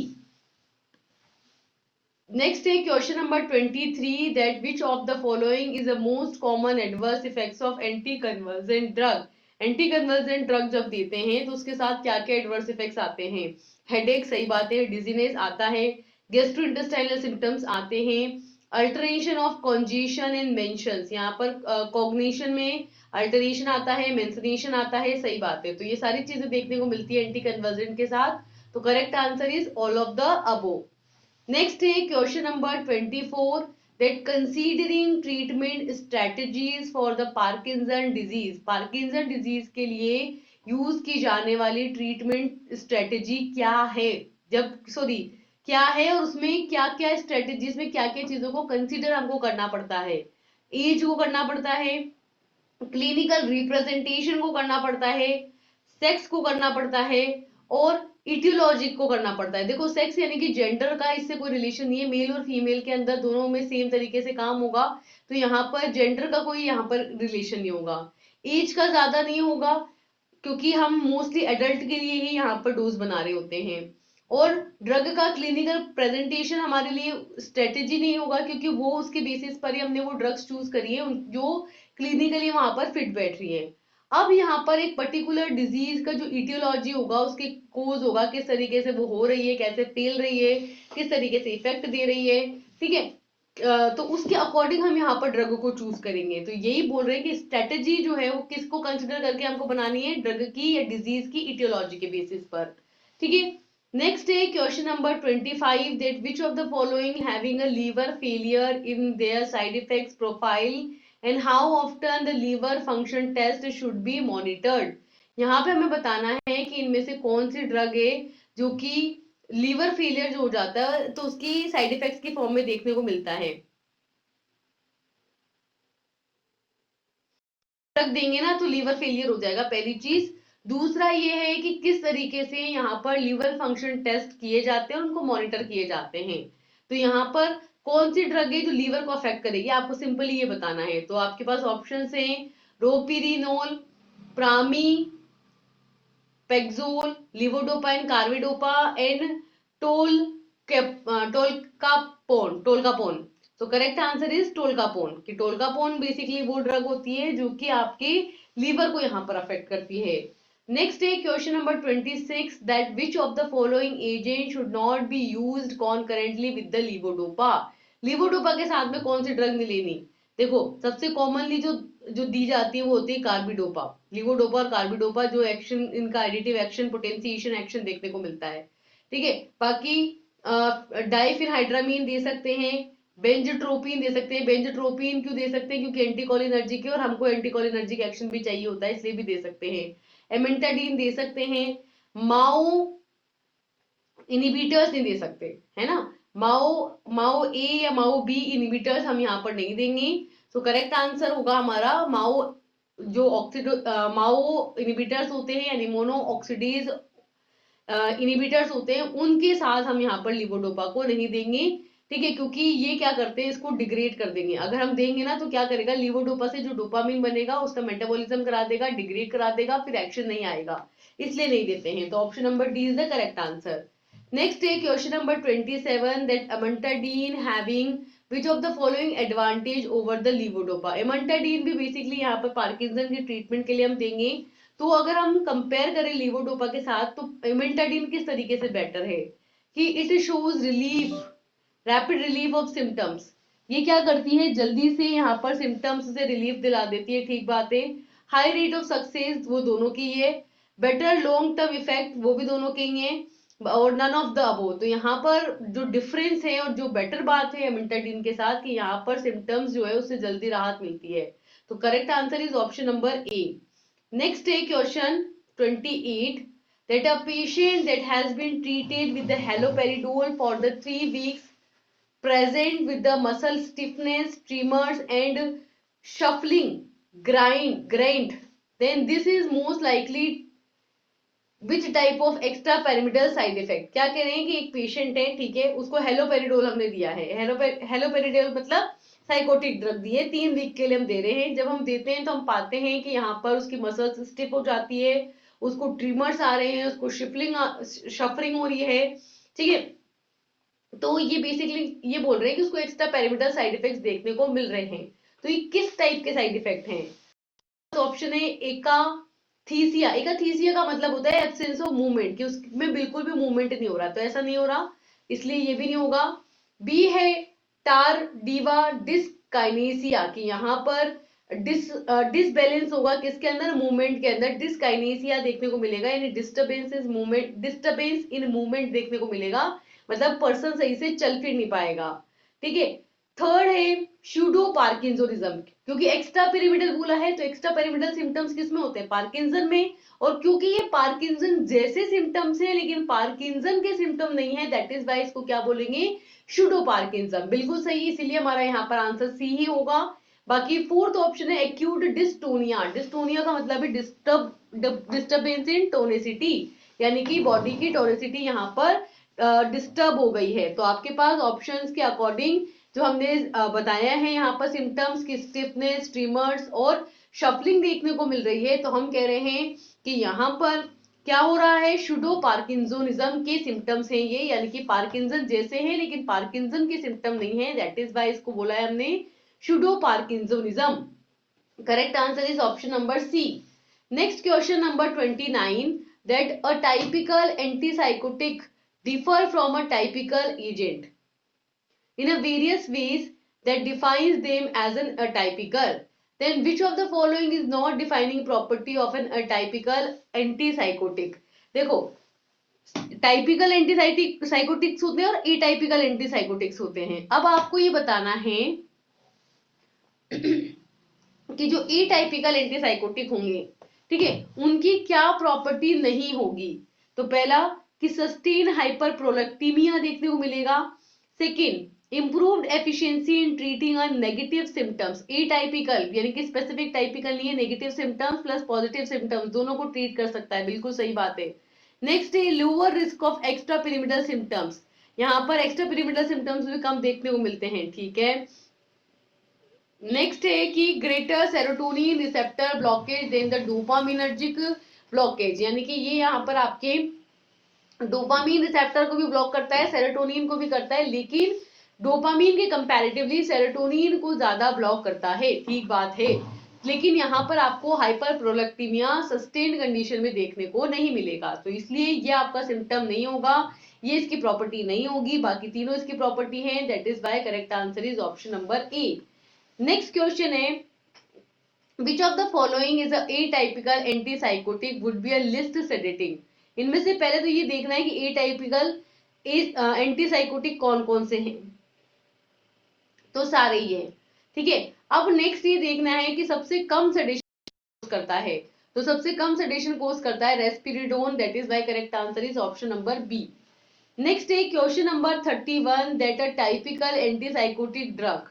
Next है question number 23, that which of the following is the most common adverse effects of anti convergent drug. Anti convergent drug जब देते हैं तो उसके साथ क्या क्या एडवर्स इफेक्ट्स आते हैं, हेडेक, सही बात है, डिजीनेस आता है, गैस्ट्रोइंटेस्टाइनल सिम्टम्स आते हैं, alteration of congestion in mentions, यहाँ पर कॉग्निशन में अल्टरेशन आता है, मेंशनेशन आता है, सही बात है, तो ये सारी चीजें देखने को मिलती है एंटी कन्वर्जेंट के साथ, तो correct answer is all of the above. Next है question number 24 that considering treatment strategies for the Parkinson disease, Parkinson disease के लिए यूज की जाने वाली ट्रीटमेंट स्ट्रेटेजी क्या है, क्या है और उसमें क्या क्या स्ट्रेटेजीज में क्या क्या चीजों को कंसीडर हमको करना पड़ता है। एज को करना पड़ता है, क्लिनिकल रिप्रेजेंटेशन को करना पड़ता है, सेक्स को करना पड़ता है और इटियोलॉजी को करना पड़ता है। देखो सेक्स यानी कि जेंडर का इससे कोई रिलेशन नहीं है, मेल और फीमेल के अंदर दोनों में सेम तरीके से काम होगा, तो यहाँ पर जेंडर का कोई यहाँ पर रिलेशन नहीं होगा। एज का ज्यादा नहीं होगा क्योंकि हम मोस्टली एडल्ट के लिए ही यहाँ पर डोज बना रहे होते हैं। और ड्रग का क्लिनिकल प्रेजेंटेशन हमारे लिए स्ट्रेटेजी नहीं होगा क्योंकि वो उसके बेसिस पर ही हमने वो ड्रग्स चूज करी है जो क्लिनिकली वहां पर फिट बैठ रही है। अब यहाँ पर एक पर्टिकुलर डिजीज का जो इटियोलॉजी होगा, उसके कोज होगा, किस तरीके से वो हो रही है, कैसे फैल रही है, किस तरीके से इफेक्ट दे रही है, ठीक है। तो उसके अकॉर्डिंग हम यहाँ पर ड्रग को चूज करेंगे। तो यही बोल रहे हैं कि स्ट्रेटेजी जो है वो किसको कंसिडर करके हमको बनानी है, ड्रग की या डिजीज की इटियोलॉजी के बेसिस पर, ठीक है। नेक्स्ट है question number 25 that which of the following having a liver failure in their side effects profile and how often the liver function test should be monitored. यहाँ पे हमें बताना है कि इनमें से कौन सी ड्रग है जो कि लीवर फेलियर जो हो जाता है तो उसकी साइड इफेक्ट्स की फॉर्म में देखने को मिलता है। ड्रग देंगे ना तो लीवर फेलियर हो जाएगा, पहली चीज। दूसरा ये है कि किस तरीके से यहाँ पर लीवर फंक्शन टेस्ट किए जाते हैं और उनको मॉनिटर किए जाते हैं। तो यहाँ पर कौन सी ड्रग है जो लीवर को अफेक्ट करेगी, आपको सिंपली ये बताना है। तो आपके पास ऑप्शन है रोपिरिनोल, प्रामी, पेक्सोल, लिवोडोपाइन, कार्बिडोपा एंड टोल टोलकापोन। तो करेक्ट आंसर इज टोलकापोन। कि टोलकापोन बेसिकली वो ड्रग होती है जो कि आपके लीवर को यहाँ पर अफेक्ट करती है। नेक्स्ट है question number 26 that which of the following agent should not be used concurrently with the levodopa. Levodopa के साथ में कौन सी ड्रग मिलेगी। देखो सबसे कॉमनली जो जो दी जाती है वो होती है कार्बिडोपा। लिवोडोपा और कार्बिडोपा जो एक्शन, इनका एडिटिव एक्शन, पोटेंशिएशन एक्शन देखने को मिलता है, ठीक है। बाकी डाइफिनहाइड्रामीन दे सकते हैं, बेंजोट्रोपिन दे सकते हैं। बेंजोट्रोपिन क्यों दे सकते हैं, क्योंकि एंटीकोलिनर्जिक है और हमको एंटीकोलिनर्जिक एक्शन भी चाहिए होता है, इसलिए भी दे सकते हैं। एमेंटाडीन दे सकते हैं। माओ इनिबिटर्स नहीं दे सकते, है ना। माओ माओ ए या माओ बी इनिबिटर्स हम यहाँ पर नहीं देंगे। तो करेक्ट आंसर होगा हमारा माओ, जो ऑक्सीडो माओ इनिबिटर्स होते हैं यानी मोनो ऑक्सीडेज इनिबिटर्स होते हैं, उनके साथ हम यहाँ पर लिवोडोपा को नहीं देंगे, ठीक है। क्योंकि ये क्या करते हैं, इसको डिग्रेड कर देंगे। अगर हम देंगे ना तो क्या करेगा, लिवोडोपा से जो डोपामिन बनेगा उसका मेटाबॉलिज्म करा देगा, डिग्रेड करा देगा, फिर एक्शन नहीं आएगा, इसलिए नहीं देते हैं। तो option number D is the correct answer. Next है question number 27 that amantadine having which of the following advantage over the levodopa. Amantadine भी बेसिकली यहाँ पर पार्किंसन की ट्रीटमेंट के लिए हम देंगे। तो अगर हम कंपेयर करें लिवोडोपा के साथ तो इमेंटाडीन किस तरीके से बेटर है कि it shows relief, rapid relief of symptoms. ये क्या करती है, जल्दी से यहाँ पर सिम्टम्स से रिलीफ दिला देती है, ठीक बात है। हाई रेट ऑफ सक्सेस वो दोनों की है। बेटर लॉन्ग टर्म इफेक्ट वो भी दोनों के ही है, और नन ऑफ द अबो। तो यहाँ पर जो डिफरेंस है और जो बेटर बात है एमिटाडीन के साथ कि यहाँ पर सिम्टम्स जो है उससे जल्दी राहत मिलती है। तो correct answer is option number A. Next है question 28 that a patient that has been treated with the haloperidol for the 3 weeks present with the muscle stiffness, tremors and shuffling, grind, then this is most likely which type of extra pyramidal side effect। क्या कह रहे हैं कि एक patient है, ठीक है, उसको हेलोपेरिडोल हमने दिया है। हेलोपेरिडोल मतलब साइकोटिक ड्रग दी है, 3 वीक के लिए हम दे रहे हैं। जब हम देते हैं तो हम पाते हैं कि यहाँ पर उसकी मसल्स स्टिफ हो जाती है, उसको ट्रिमर्स आ रहे हैं, उसको शफरिंग हो रही है, ठीक है। तो ये बेसिकली ये बोल रहे हैं कि उसको एक्स्ट्रा पैरामीटर साइड इफेक्ट्स देखने को मिल रहे हैं। तो ये किस टाइप के साइड इफेक्ट हैं। तो ऑप्शन है एकाथीसिया। एकाथीसिया का मतलब होता है एब्सेंस ऑफ मूवमेंट, कि उसमें बिल्कुल भी मूवमेंट नहीं हो रहा, तो ऐसा नहीं हो रहा, इसलिए ये भी नहीं होगा। बी है टारडीवा डिस्काइनेसिया, कि यहाँ पर डिसबैलेंस होगा किसके अंदर, मूवमेंट के अंदर। डिस्काइनेसिया देखने को मिलेगा यानी डिस्टर्बेंस इन मूवमेंट देखने को मिलेगा। मतलब पर्सन सही से चल फिर नहीं पाएगा। ठीक है। थर्ड है शूडो पार्किंसोनिज्म, क्योंकि एक्स्ट्रा पिरामिडल बोला है तो एक्स्ट्रा पिरामिडल सिम्टम्स किसमें होते हैं, पार्किंसन में। और क्योंकि ये पार्किंसन जैसे सिम्टम्स है लेकिन पार्किंसन के सिम्टम नहीं है, दैट इज वाई इसको क्या बोलेंगे, शूडो पार्किंसम। बिल्कुल सही, इसीलिए हमारा यहाँ पर आंसर सी ही होगा। बाकी फोर्थ ऑप्शन है एक्यूट डिस्टोनिया। डिस्टोनिया का मतलब है डिस्टर्बेंस इन टोनिसिटी, यानी कि बॉडी की टोनिसिटी यहाँ पर डिस्टर्ब हो गई है। तो आपके पास ऑप्शंस के अकॉर्डिंग जो हमने बताया है यहाँ पर सिम्टम्स की स्टिफनेस, ट्रिमर्स और शफलिंग देखने को मिल रही है, तो हम कह रहे हैं कि यहाँ पर क्या हो रहा है, शूडो पार्किंसोनिज्म के सिम्टम्स हैं ये, यानी कि पार्किंसन जैसे हैं लेकिन पार्किंसन के सिम्टम नहीं है, दैट इज वाई इसको बोला है हमने pseudo parkinsonism. Correct answer is option number C. Next question number 29, that a typical antipsychotic differ from a typical agent in a various ways that defines them as an atypical, then which of the following is not defining property of an atypical antipsychotic? देखो, typical antipsychotics होते हैं और एटाइपिकल antipsychotics होते हैं। अब आपको ये बताना है कि जो एटाइपिकल एंटीसाइकोटिक होंगे, ठीक है, उनकी क्या प्रॉपर्टी नहीं होगी। तो पहला कि सस्टेन हाइपर प्रोलैक्टीमिया देखने को मिलेगा। Second, improved efficiency in treating a negative symptoms. Atypical यानी कि स्पेसिफिक टाइपिकल नहीं है, negative symptoms plus positive symptoms दोनों को ट्रीट कर सकता है, बिल्कुल सही बात है। नेक्स्ट है lower risk of extra pyramidal symptoms, यहाँ पर एक्स्ट्रा पिरामिडल सिम्टम्स भी कम देखने को मिलते हैं, ठीक है। नेक्स्ट है कि greater serotonin receptor blockage than the dopaminergic blockage, यानी कि ये यहाँ पर आपके डोपामीन रिसेप्टर को भी ब्लॉक करता है, सेरोटोनिन को भी करता है, लेकिन डोपामीन के कंपैरेटिवली सेरोटोनिन को ज्यादा ब्लॉक करता है, ठीक बात है। लेकिन यहाँ पर आपको हाइपर प्रोलैक्टीमिया सस्टेन्ड कंडीशन में देखने को नहीं मिलेगा, तो इसलिए ये आपका सिम्टम नहीं होगा, ये इसकी प्रॉपर्टी नहीं होगी, बाकी तीनों इसकी प्रॉपर्टी है, that is why correct answer is option number A. Next question है which of the following is a atypical antipsychotic would be a least sedating। इनमें से पहले तो ये देखना है कि एटाइपिकल एंटीसाइकोटिक कौन कौन से हैं, तो सारे ही हैं, ठीक है। अब नेक्स्ट ये देखना है कि सबसे कम सेडेशन करता है, तो सबसे कम सेडेशन कोज करता है risperidone, that is why correct answer is option number B. Next है question number 31, that a typical antipsychotic drug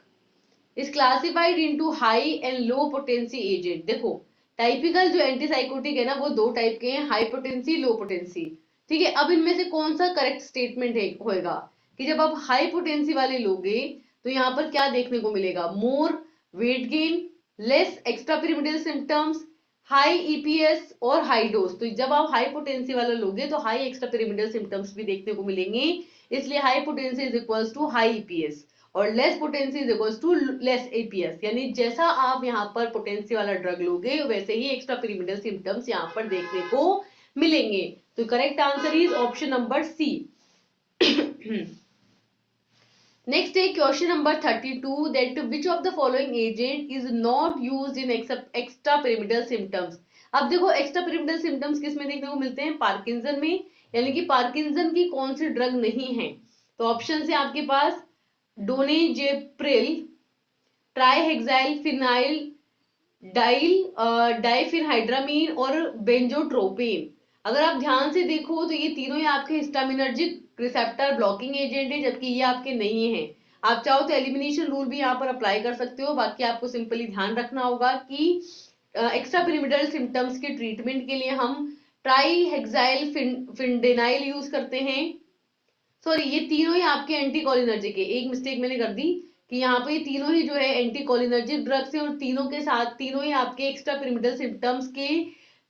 is classified into high and low potency agent. देखो, टाइपिकल जो एंटीसाइकोटिक है ना वो दो टाइप के हैं, हाई पोटेंसी, लो potency, ठीक है। अब इनमें से कौन सा करेक्ट स्टेटमेंट होएगा कि जब आप हाई पोटेंसी वाले लोगे तो यहाँ पर क्या देखने को मिलेगा, more weight gain, less extra pyramidal symptoms, high EPS और हाई डोज। तो जब आप हाई पोटेंसी वाला लोगे तो हाई एक्स्ट्रा पिरामिडल सिम्टम्स भी देखने को मिलेंगे, इसलिए high potency is equals to high EPS और less potency is equals to less EPS, यानी जैसा आप यहाँ पर पोटेंसी वाला ड्रग लोगे वैसे ही एक्स्ट्रा पिरामिडल सिम्टम्स यहाँ पर देखने को मिलेंगे। तो correct answer is option number C. Next है question number 32, that which of the following agent is not used in extra pyramidal symptoms. अब देखो, एक्स्ट्रा पिरामिडल सिम्टम्स किस में देखने को मिलते हैं, पार्किंसन में, यानी कि पार्किंसन की कौन सी ड्रग नहीं है। तो ऑप्शन है आपके पास डोनेजेप्रिल, ट्राइहेक्साइल फिनाइल डाइफिनहाइड्रामीन और बेंजोट्रोपिन। अगर आप ध्यान से देखो तो ये तीनों ही आपके हिस्टामिनर्जिक रिसेप्टर ब्लॉकिंग एजेंट है, जबकि ये आपके नहीं है। आप चाहो तो एलिमिनेशन रूल भी यहाँ पर अप्लाई कर सकते हो, बाकी आपको सिंपली ध्यान रखना होगा कि एक्स्ट्रा पिरामिडल सिम्टम्स के ट्रीटमेंट के लिए हम ट्राइहेक्साइल फिनडेनाइल यूज करते हैं। सॉरी, ये तीनों ही आपके एंटीकोलिनर्जिक है, एक मिस्टेक मैंने कर दी कि यहाँ पे ये तीनों ही जो है एंटीकोलिनर्जिक ड्रग्स हैं और तीनों के साथ तीनों ही आपके एक्स्ट्रा पिरामिडल सिम्टम्स के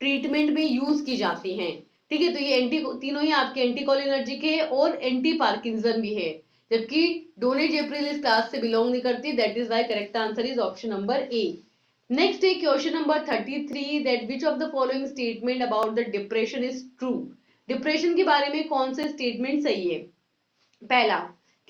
ट्रीटमेंट में यूज की जाती हैं, ठीक है। तो ये तीनों ही आपके एंटीकोलिनर्जिक है और एंटी पार्किंसन भी है, जबकि डोनेजेप्रिल इस क्लास से बिलोंग नहीं करती, that is why correct answer is option number A. Next है question number 33, that which of the following statement about the depression is true. Depression के बारे में कौन से स्टेटमेंट सही है। पहला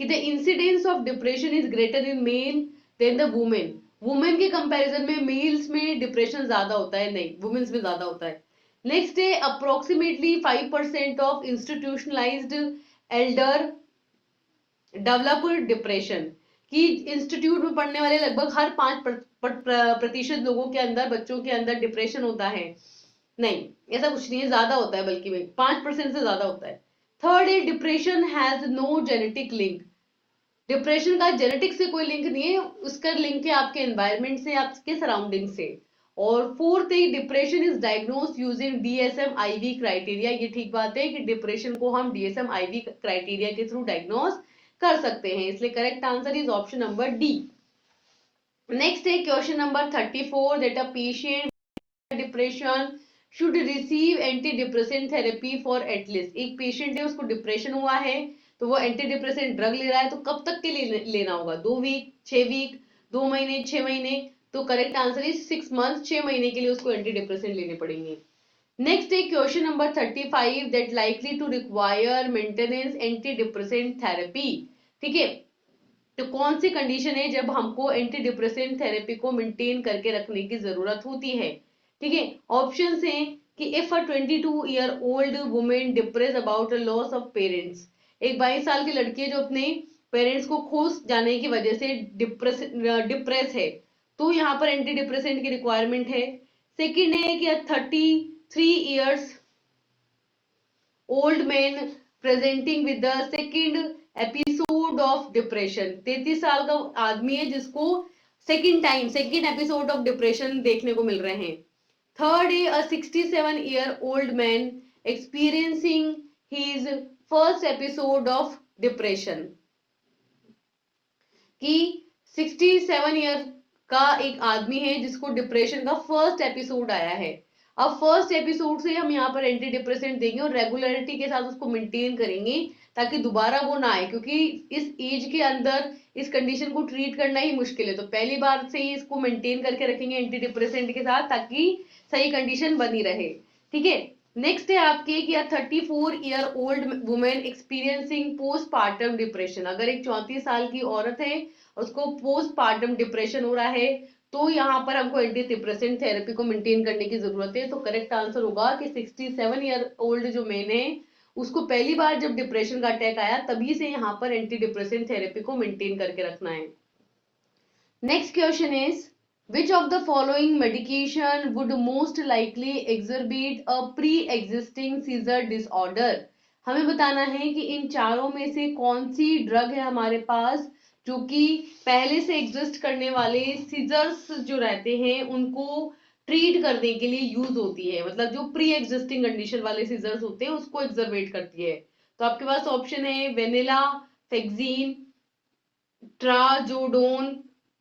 कि the incidence of depression is greater in male than the women. Women के कंपैरिजन में मेल्स में डिप्रेशन ज्यादा होता है, नहीं, वुमेन्स में ज्यादा होता है। नेक्स्ट है approximately 5% of institutionalised Elder develop depression, कि इंस्टीट्यूट में पढ़ने वाले लगभग हर 5% लोगों के अंदर, बच्चों के अंदर डिप्रेशन होता है। नहीं, ऐसा कुछ नहीं है, ज्यादा होता है, बल्कि 5% से ज्यादा होता है। थर्ड है depression has no genetic link. Depression का जेनेटिक से कोई लिंक नहीं है, उसका लिंक है आपके एनवायरमेंट से, आपके सराउंडिंग से। और फोर्थ है depression is diagnose using DSM IV criteria. ये ठीक बात है कि डिप्रेशन को हम डीएसएम आईवी क्राइटेरिया के थ्रू डायग्नोज कर सकते हैं, इसलिए correct answer is option number D. Next है question number 34 that a patient depression should receive anti depressant therapy for at least. एक पेशेंट है, उसको डिप्रेशन हुआ है, तो वो एंटी डिप्रेसेंट ड्रग ले रहा है, तो कब तक के लिए लेना होगा? 2 वीक, 6 वीक, 2 महीने, 6 महीने? तो करेक्ट आंसर इज 6 मंथ, 6 महीने के लिए उसको एंटी डिप्रेसेंट लेने पड़ेंगे। नेक्स्ट है question number 35 that likely to require maintenance anti depressant therapy. ठीक है, तो कौन सी कंडीशन है जब हमको एंटी डिप्रेसेंट थेरेपी को मेंटेन करके रखने की जरूरत होती है? ठीक है, ऑप्शंस हैं कि if a 22 year old women depress about a loss of parents. एक 22 साल की लड़की है जो अपने पेरेंट्स को खो जाने की वजह से डिप्रेस है, तो यहाँ पर एंटी डिप्रेसेंट की रिक्वायरमेंट है। सेकेंड है कि 33 years old man presenting with the second episode of depression. 33 साल का आदमी है जिसको सेकेंड एपिसोड ऑफ डिप्रेशन देखने को मिल रहे हैं। थर्ड है अ 67 year old man experiencing his first episode of depression, कि 67 ईयर का एक आदमी है जिसको डिप्रेशन का फर्स्ट एपिसोड आया है। अब फर्स्ट एपिसोड से हम यहाँ पर एंटी डिप्रेसेंट देंगे और रेगुलरिटी के साथ उसको मेंटेन करेंगे ताकि दोबारा वो ना आए, क्योंकि इस एज के अंदर इस कंडीशन को ट्रीट करना ही मुश्किल है। तो पहली बार से ही इसको मेंटेन करके रखेंगे एंटी डिप्रेसेंट के साथ ताकि सही कंडीशन बनी रहे। ठीक है, नेक्स्ट है आपके कि 34 year old women experiencing postpartum depression. अगर एक 34 साल की औरत है, उसको पोस्टपार्टम डिप्रेशन हो रहा है, तो यहाँ पर हमको एंटी डिप्रेसेंट थेरेपी को मेंटेन करने की जरूरत है। तो करेक्ट आंसर होगा कि 67 ईयर ओल्ड जो मैन है, उसको पहली बार जब डिप्रेशन का अटैक आया तभी से यहाँ पर एंटी डिप्रेसेंट थेरेपी को मेंटेन करके रखना है। Next question is which of the following medication would most likely exacerbate a pre-existing seizure disorder? हमें बताना है कि इन चारों में से कौन सी ड्रग है हमारे पास जो कि पहले से एग्जिस्ट करने वाले सीजर्स जो रहते हैं उनको ट्रीट करने के लिए यूज होती है, मतलब जो प्री एग्जिस्टिंग कंडीशन वाले सीजर्स होते हैं उसको एक्सरबेट करती है। तो आपके पास ऑप्शन है venlafaxine, trazodone,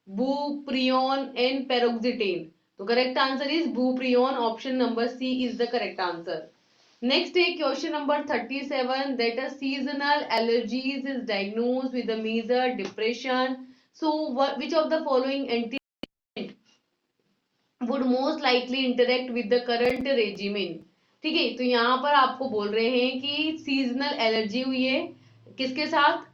bupropion and paroxetine. तो correct answer is bupropion, option number C is the correct answer. Next है question number 37 that a seasonal allergies is diagnosed with a major depression, so which of the following anti would most likely interact with the current regimen. ठीक है, तो यहाँ पर आपको बोल रहे हैं कि सीजनल एलर्जी हुई है किसके साथ?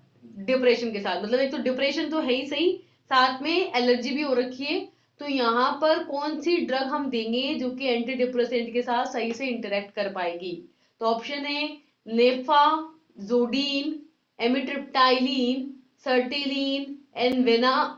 डिप्रेशन के साथ। मतलब एक तो डिप्रेशन तो है ही सही, साथ में एलर्जी भी हो रखी है, तो यहाँ पर कौन सी ड्रग हम देंगे जो कि एंटी डिप्रेसेंट के साथ सही से इंटरेक्ट कर पाएगी? तो ऑप्शन है नेफा, जोडीन, एमिट्रिप्टाइलिन, सर्टिलिन एंड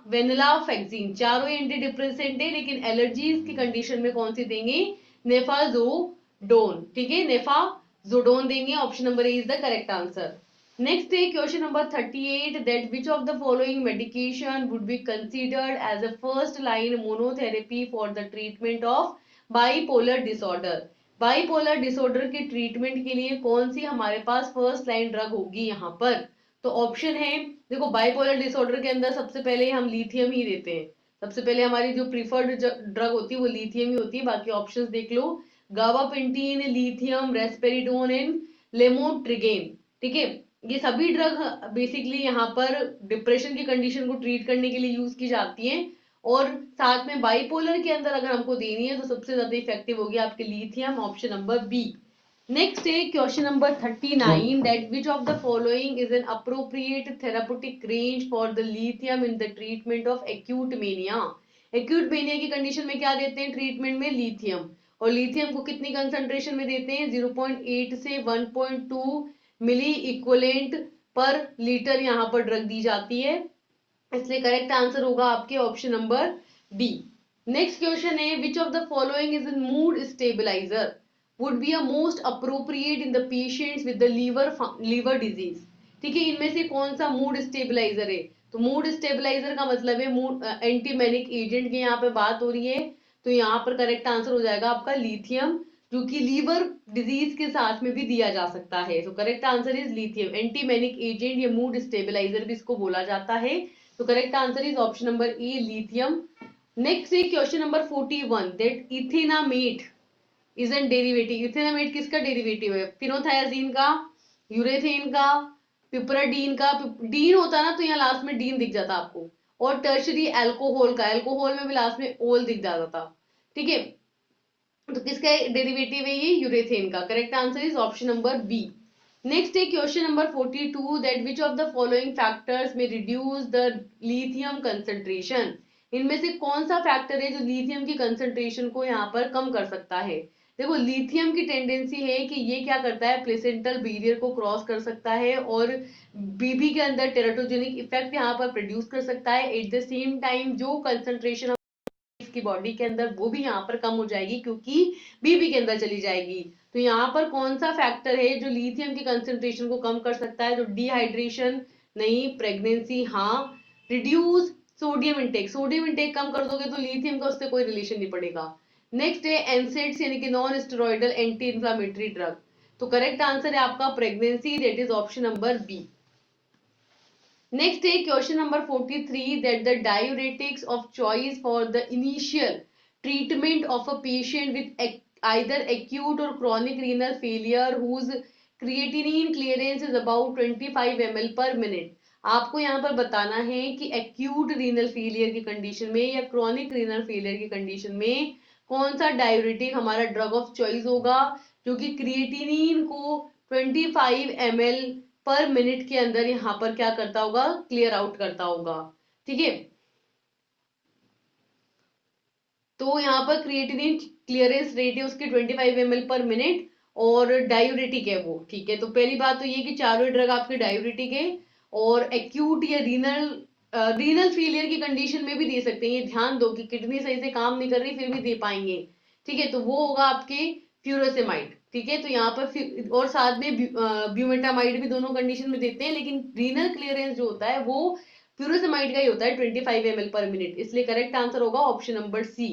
वेनिला फैक्सीन। चारों एंटी डिप्रेसेंट है, लेकिन एलर्जीज की कंडीशन में कौन सी देंगे? नेफाजोडोन। ठीक है, नेफाजोडोन देंगे, option number A is the correct answer. Next है question number 38 that which of the following medication would be considered as a first line monotherapy for the treatment of bipolar disorder. Bipolar disorder के treatment के लिए कौन सी हमारे पास first line drug होगी यहाँ पर? तो ऑप्शन है, देखो बाइपोलर डिसऑर्डर के अंदर सबसे पहले हम लिथियम ही देते हैं, सबसे पहले हमारी जो प्रीफर्ड ड्रग होती है वो लिथियम ही होती है। बाकी ऑप्शंस देख लो, गाबापेंटीन, लिथियम, रेस्पेरिडोन एंड लेमोट्रिगेन। ठीक है, ये सभी ड्रग बेसिकली यहाँ पर डिप्रेशन की कंडीशन को ट्रीट करने के लिए यूज की जाती हैं, और साथ में बाइपोलर के अंदर अगर हमको देनी है तो सबसे ज्यादा इफेक्टिव होगी आपके lithium, option number B. Next है question number 39 that which of the following is an appropriate therapeutic range for the lithium in the treatment of acute mania. Acute mania की कंडीशन में क्या देते हैं ट्रीटमेंट में? Lithium. और lithium को कितनी कंसंट्रेशन में देते हैं? 0.8 से 1.2 मिली इक्वलेंट पर लीटर यहाँ पर ड्रग दी जाती है, इसलिए करेक्ट आंसर होगा आपके option number B. Next question है, which of the following is in mood stabiliser would be a most appropriate in the patients with the liver disease. ठीक है, इनमें से कौन सा मूड स्टेबलाइजर है? तो मूड स्टेबलाइजर का मतलब है मूड एंटीमेनिक एजेंट की यहाँ पे बात हो रही है, तो यहाँ पर करेक्ट आंसर हो जाएगा आपका लिथियम, जो कि लीवर डिजीज के साथ में भी दिया जा सकता है। तो correct answer is lithium, antimanic agent या मूड स्टेबलाइजर भी इसको बोला जाता है। तो correct answer is option number A, lithium. Next है question number 41, that ethionamate is an derivative. Ethionamate किसका डेरिवेटिव है? फिनोथायाजीन का, यूरेथेन का, पिपराडीन का। डीन होता ना तो यहाँ लास्ट में डीन दिख जाता आपको, और टर्शरी एल्कोहल का, एल्कोहल में भी लास्ट में ओल दिख जाता था। ठीक है, तो किसका डेरिवेटिव है ये? यूरेथेन का। Correct answer is option number B. Next है question number 42, that which of the following factors में रिड्यूस द लिथियम कंसंट्रेशन। इनमें से कौन सा फैक्टर है जो लिथियम की कंसंट्रेशन को यहाँ पर कम कर सकता है? देखो, लिथियम की टेंडेंसी है कि ये क्या करता है, प्लेसेंटल बैरियर को क्रॉस कर सकता है और बीबी के अंदर टेराटोजेनिक इफेक्ट यहाँ पर प्रोड्यूस कर सकता है। एट द सेम टाइम जो कंसंट्रेशन की बॉडी के अंदर वो भी यहाँ पर कम हो जाएगी, क्योंकि बीबी के अंदर चली जाएगी। तो यहाँ पर कौन सा फैक्टर है जो लिथियम की कंसंट्रेशन को कम कर सकता है? तो डिहाइड्रेशन नहीं, प्रेगनेंसी हाँ, reduce sodium intake, sodium intake कम कर दोगे तो लिथियम का उससे कोई रिलेशन नहीं पड़ेगा। नेक्स्ट है एनसेड्स यानी कि non steroidal anti inflammatory drug. तो करेक्ट आंसर है आपका pregnancy, that is option number B. Next is question number 43, that the diuretics of choice for the initial treatment of a patient with either acute or chronic renal failure whose creatinine clearance is about 25 ml per minute। आपको यहाँ पर बताना है कि acute renal failure की condition में या chronic renal failure की कंडीशन में कौन सा डायूरेटिक हमारा ड्रग ऑफ चॉइस होगा जो कि क्रिएटिनिन को 25 ml पर मिनट के अंदर यहाँ पर क्या करता होगा, क्लियर आउट करता होगा। ठीक है, तो यहाँ पर क्रिएटिनिन क्लियरेंस रेट है उसकी 25 ml पर मिनट और डायूरेटिक है वो। ठीक है, तो पहली बात तो ये कि चारों ड्रग आपके डायूरेटिक है और एक्यूट या रीनल फेलियर की कंडीशन में भी दे सकते हैं। ये ध्यान दो कि किडनी सही से काम नहीं कर रही फिर भी दे पाएंगे। ठीक है, तो वो होगा आपके फ्यूरोसेमाइड। ठीक है, तो यहाँ पर और साथ में ब्यूमेटामाइड भी दोनों कंडीशन में देते हैं, लेकिन रीनल क्लियरेंस जो होता है वो फ्यूरोसेमाइड का ही होता है 25 ml पर मिनट, इसलिए करेक्ट आंसर होगा ऑप्शन नंबर सी।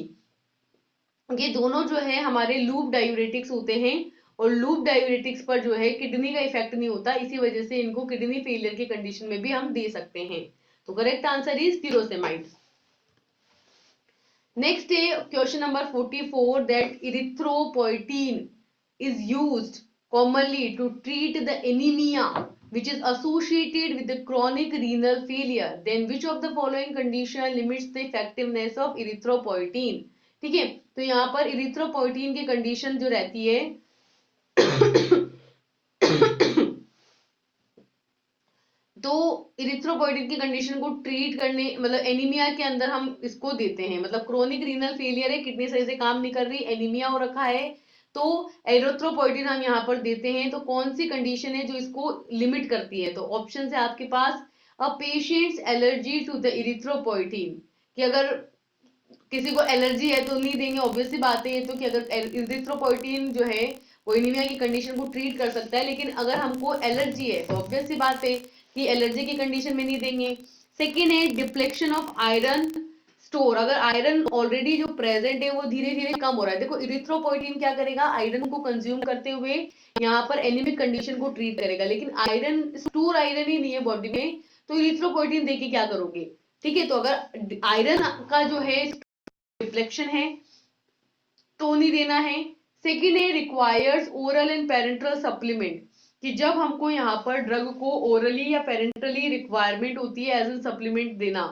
ये दोनों जो है हमारे लूप डायूरेटिक्स होते हैं और लूप डायूरेटिक्स पर जो है किडनी का इफेक्ट नहीं होता, इसी वजह से इनको किडनी फेलियर की कंडीशन में भी हम दे सकते हैं। तो correct answer is furosemide. Next है question number 44, that erythropoietin is used commonly to treat the anemia which is associated with the chronic renal failure, then which of the following condition limits the effectiveness of erythropoietin। ठीक है, तो यहाँ पर इरिथ्रोपोइटीन की condition जो रहती है तो इरिथ्रोपोइटिन की कंडीशन को ट्रीट करने मतलब एनीमिया के अंदर हम इसको देते हैं, मतलब क्रोनिक रीनल फेलियर है, किडनी सही से काम नहीं कर रही, एनीमिया हो रखा है, तो एरिथ्रोपोइटिन हम यहाँ पर देते हैं। तो कौन सी कंडीशन है जो इसको लिमिट करती है? तो ऑप्शन है आपके पास a patient's allergy to the erythropoietin, कि अगर किसी को एलर्जी है तो नहीं देंगे, ऑब्वियस सी बात है ये तो, कि अगर इरिथ्रोपोइटिन जो है वो एनीमिया की कंडीशन को ट्रीट कर सकता है, लेकिन अगर हमको एलर्जी है तो ऑब्वियस सी बात है कि एलर्जी की कंडीशन में नहीं देंगे। सेकेंड है डिप्लेक्शन ऑफ आयरन स्टोर, अगर आयरन ऑलरेडी जो प्रेजेंट है वो धीरे धीरे कम हो रहा है। देखो इरिथ्रोपोइटिन क्या करेगा, आयरन को कंज्यूम करते हुए यहाँ पर एनीमिक कंडीशन को ट्रीट करेगा, लेकिन आयरन स्टोर आयरन ही नहीं है बॉडी में, तो इरिथ्रोपोइटिन देके क्या करोगे? ठीक है, तो अगर आयरन का जो है डिप्लेक्शन है तो नहीं देना है। सेकेंड है requires oral and parental supplement, कि जब हमको यहाँ पर ड्रग को ओरली या पेरेंटली रिक्वायरमेंट होती है एज ए सप्लीमेंट देना,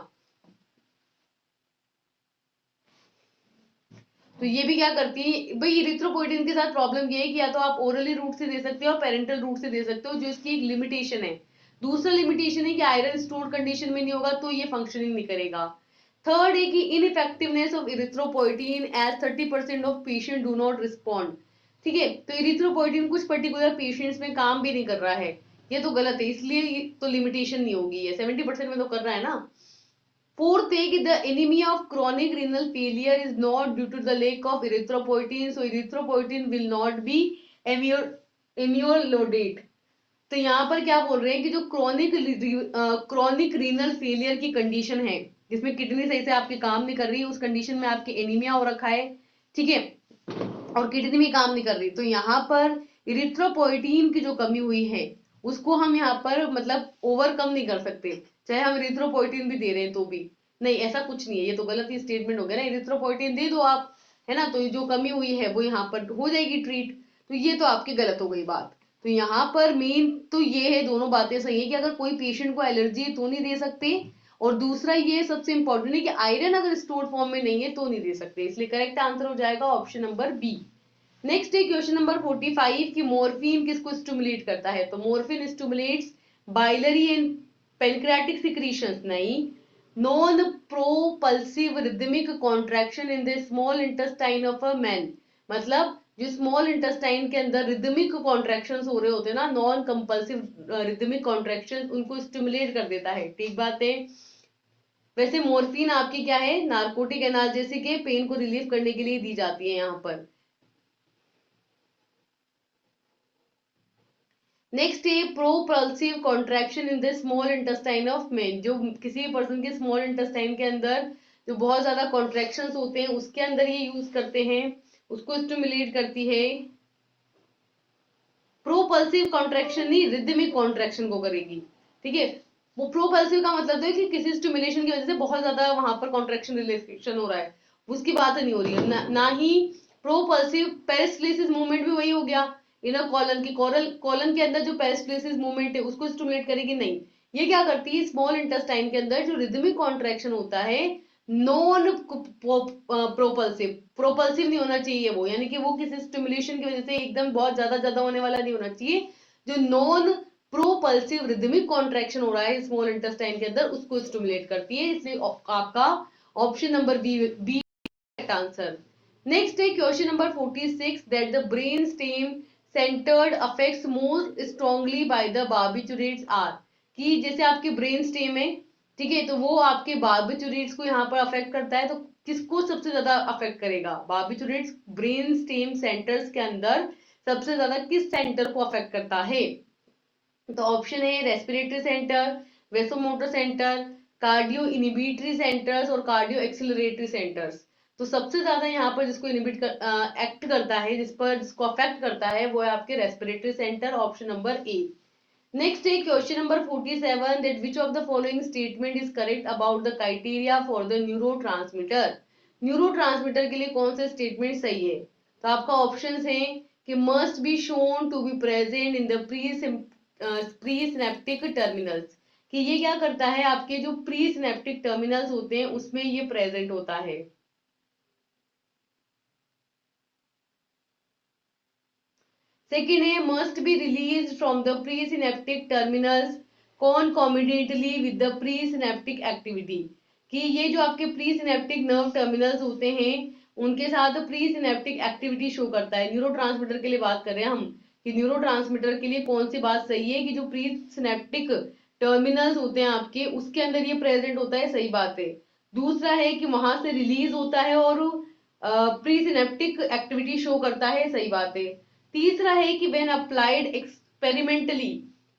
तो ये भी क्या करती है भाई, इरिथ्रोपोइटिन के साथ प्रॉब्लम ये है कि या तो आप ओरली रूट से दे सकते हो और पेरेंटल रूट से दे सकते हो, जो इसकी एक लिमिटेशन है। दूसरा लिमिटेशन है कि आयरन स्टोर कंडीशन में नहीं होगा तो ये फंक्शनिंग नहीं करेगा। थर्ड है कि ineffectiveness of erythropoietin as 30% of patient do not respond. ठीक है, तो इरिथ्रोपोइटिन कुछ पर्टिकुलर पेशेंट्स में काम भी नहीं कर रहा है, ये तो गलत है, इसलिए तो लिमिटेशन नहीं होगी, ये 70% में तो कर रहा है ना। फोर्थ है कि the anaemia of chronic renal failure is not due to the lack of erythropoietin, so erythropoietin will not be ameliorated. तो यहाँ पर क्या बोल रहे हैं कि जो क्रॉनिक रीनल फेलियर की कंडीशन है, जिसमें किडनी सही से आपके काम नहीं कर रही, उस कंडीशन में आपके एनीमिया हो रखा है, ठीक है, और किडनी भी काम नहीं कर रही, तो यहाँ पर इरिथ्रोपोइटिन की जो कमी हुई है उसको हम यहाँ पर मतलब ओवरकम नहीं कर सकते, चाहे हम इरिथ्रोपोइटिन भी दे रहे हैं तो भी। नहीं, ऐसा कुछ नहीं है, ये तो गलत ही स्टेटमेंट हो गया ना। इरिथ्रोपोइटिन दे दो आप, है ना, तो जो कमी हुई है वो यहाँ पर हो जाएगी ट्रीट, तो ये तो आपकी गलत हो गई बात। तो यहाँ पर मेन तो ये है, दोनों बातें सही है कि अगर कोई पेशेंट को एलर्जी है तो नहीं दे सकते, और दूसरा ये सबसे इंपॉर्टेंट है कि आयरन अगर स्टोर फॉर्म में नहीं है तो नहीं दे सकते, इसलिए करेक्ट आंसर हो जाएगा ऑप्शन नंबर बी। नेक्स्ट है क्वेश्चन नंबर 45 की मॉर्फिन किसको स्टिमुलेट करता है, तो morphine stimulates biliary and pancreatic secretions, नहीं, non propulsive rhythmic contraction in the small intestine of a man, मतलब जो स्मॉल इंटेस्टाइन के अंदर रिदमिक कॉन्ट्रैक्शंस हो रहे होते हैं ना, नॉन कंपल्सिव रिदमिक कॉन्ट्रैक्शन, उनको स्टिमुलेट कर देता है, ठीक बात है। वैसे मॉर्फिन आपकी क्या है, नार्कोटिक एनाल्जेसिक है, पेन को रिलीव करने के लिए दी जाती है यहाँ पर। नेक्स्ट है propulsive contraction in the small intestine of man, जो किसी पर्सन के स्मॉल इंटेस्टाइन के अंदर जो बहुत ज्यादा कॉन्ट्रैक्शंस होते हैं उसके अंदर ये यूज करते हैं, उसको स्टिमुलेट करती है। प्रोपल्सिव कॉन्ट्रैक्शन नहीं, रिदमिक कॉन्ट्रैक्शन को करेगी, ठीक है। वो प्रोपल्सिव का मतलब है कि किसी स्टिमुलेशन की वजह से बहुत ज्यादा वहां पर कॉन्ट्रैक्शन रिलैक्सेशन हो रहा है, उसकी बात नहीं हो रही है ना ही प्रोपल्सिव पेरिस्टलिसिस मूवमेंट भी वही हो गया, इनर कॉलन की कॉलन के अंदर जो पेरिस्टलिसिस मूवमेंट है उसको स्टिमुलेट करेगी, नहीं। ये क्या करती है, स्मॉल इंटेस्टाइन के अंदर जो रिदमिक कॉन्ट्रैक्शन होता है, नॉन प्रोपल्सिव, प्रोपल्सिव नहीं होना चाहिए वो, यानी कि वो किसी स्टिमुलेशन की वजह से एकदम बहुत ज्यादा होने वाला नहीं होना चाहिए, जो नॉन प्रोपल्सिव रिदमिक कॉन्ट्रैक्शन हो रहा है स्मॉल इंटेस्टाइन के अंदर उसको स्टिमुलेट करती है, इसलिए आपका option number B B answer. Next है question number 46 that the brain stem centred affects more strongly by the barbiturates are, कि जैसे आपके ब्रेन स्टेम है, ठीक है, तो वो आपके बार्बिचुरेट्स को यहाँ पर अफेक्ट करता है, तो किसको सबसे ज्यादा अफेक्ट करेगा, बार्बिचुरेट्स ब्रेन स्टेम सेंटर्स के अंदर सबसे ज्यादा किस सेंटर को अफेक्ट करता है, तो ऑप्शन है respiratory centre, vasomotor centre, cardio inhibitory centres और कार्डियो एक्सिलरेटरी सेंटर्स। तो सबसे ज्यादा यहाँ पर जिसको इनिबिट एक्ट करता है, जिसको अफेक्ट करता है, वो है आपके respiratory centre, option number A. Next है question number 47 that which of the following statement is correct about the criteria for the neurotransmitter, neurotransmitter के लिए कौन से स्टेटमेंट सही है, तो आपका ऑप्शंस हैं कि must be shown to be present in the pre synaptic terminals, कि ये क्या करता है, आपके जो प्री सिनेप्टिक टर्मिनल्स होते हैं उसमें ये प्रेजेंट होता है। सेकेंड है must be release from the pre synaptic terminals concomitantly with the pre synaptic activity, कि ये जो आपके प्री सिनेप्टिक नर्व टर्मिनल्स होते हैं उनके साथ प्री सिनेप्टिक एक्टिविटी शो करता है। न्यूरोट्रांसमीटर के लिए बात कर रहे हैं हम कि न्यूरोट्रांसमीटर के लिए कौन सी बात सही है, कि जो प्री सिनेप्टिक टर्मिनल्स होते हैं आपके उसके अंदर ये प्रेजेंट होता है, सही बात है। दूसरा है कि वहां से रिलीज होता है और प्री सिनेप्टिक एक्टिविटी शो करता है, सही बात है। तीसरा है कि when applied experimentally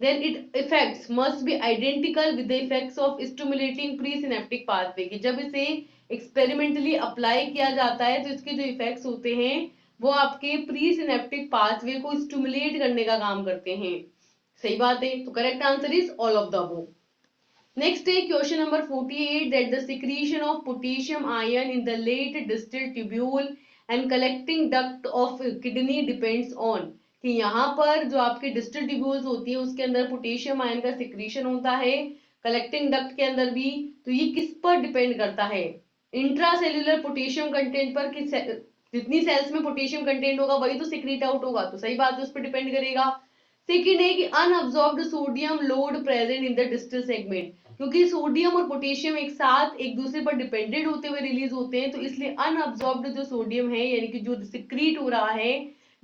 then it effects must be identical with the effects of stimulating presynaptic pathway, कि जब इसे एक्सपेरिमेंटली अप्लाई किया जाता है तो इसके जो इफेक्ट्स होते हैं वो आपके प्री सिनेप्टिक पाथवे को स्टिमुलेट करने का काम करते हैं, सही बात है। तो correct answer is all of the above. Next है question number 48 that the secretion of potassium ion in the late distal tubule and collecting duct of kidney depends on, कि यहाँ पर जो आपके डिस्टल ट्यूब्यूल्स होती है उसके अंदर पोटेशियम आयन का सिक्रीशन होता है, कलेक्टिंग डक्ट के अंदर भी, तो ये किस पर डिपेंड करता है, इंट्रासेल्युलर पोटेशियम कंटेंट पर, कि जितनी सेल्स में पोटेशियम कंटेंट होगा वही तो सिक्रीट आउट होगा, तो सही बात है, उस पर डिपेंड करेगा। सेकेंड है कि unabsorbed sodium load present in the distal segment, क्योंकि सोडियम और पोटेशियम एक साथ एक दूसरे पर डिपेंडेंट होते हुए रिलीज होते हैं, तो इसलिए अनअब्सॉर्ब्ड जो सोडियम है यानी कि जो सिक्रीट हो रहा है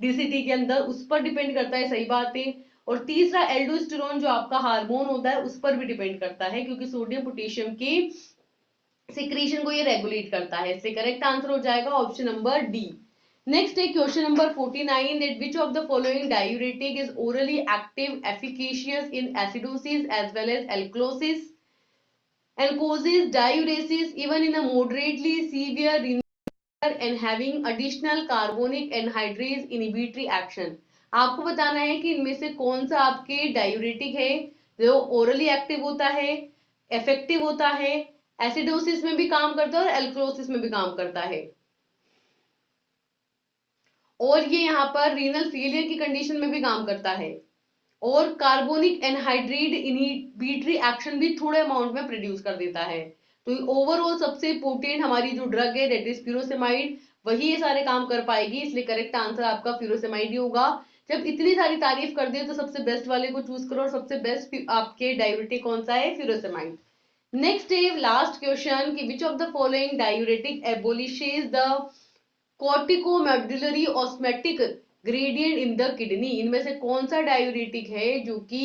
डीसीटी के अंदर उस पर डिपेंड करता है, सही बात है। और तीसरा एल्डोस्टेरोन जो आपका हार्मोन होता है उस पर भी डिपेंड करता है, क्योंकि सोडियम पोटेशियम की सिक्रीशन को ये रेगुलेट करता है। इसलिए करेक्ट आंसर हो जाएगा ऑप्शन नंबर डी। नेक्स्ट है question number 49 that which of the following diuretic is orally active efficacious in acidosis as well as alkalosis and causes diuresis even in a moderately severe renal and having additional carbonic anhydrase inhibitory action। आपको बताना है कि इनमें से कौन सा आपके diuretic है जो ओरली एक्टिव होता है, इफेक्टिव होता है, एसिडोसिस में भी काम करता है और एल्कलोसिस में भी काम करता है, और ये यहाँ पर रीनल फेलियर की कंडीशन में भी काम करता है, और कार्बोनिक एनहाइड्रेट इनहिबिटरी एक्शन भी थोड़े अमाउंट में प्रोड्यूस कर देता है। तो ओवरऑल सबसे पोटेंट हमारी जो ड्रग है दैट इज फ्यूरोसेमाइड, वही ये सारे काम कर पाएगी। इसलिए करेक्ट आंसर आपका फ्यूरोसेमाइड ही होगा। जब इतनी सारी तारीफ कर दिए तो सबसे बेस्ट वाले को चूज करो, और सबसे बेस्ट आपके डायूरेटिक कौन सा है? फ्यूरोसेमाइड। नेक्स्ट है लास्ट क्वेश्चन कि which of the following diuretic abolishes the corticomedullary osmotic gradient in the kidney. इनमें से कौन सा डायूरेटिक है जो कि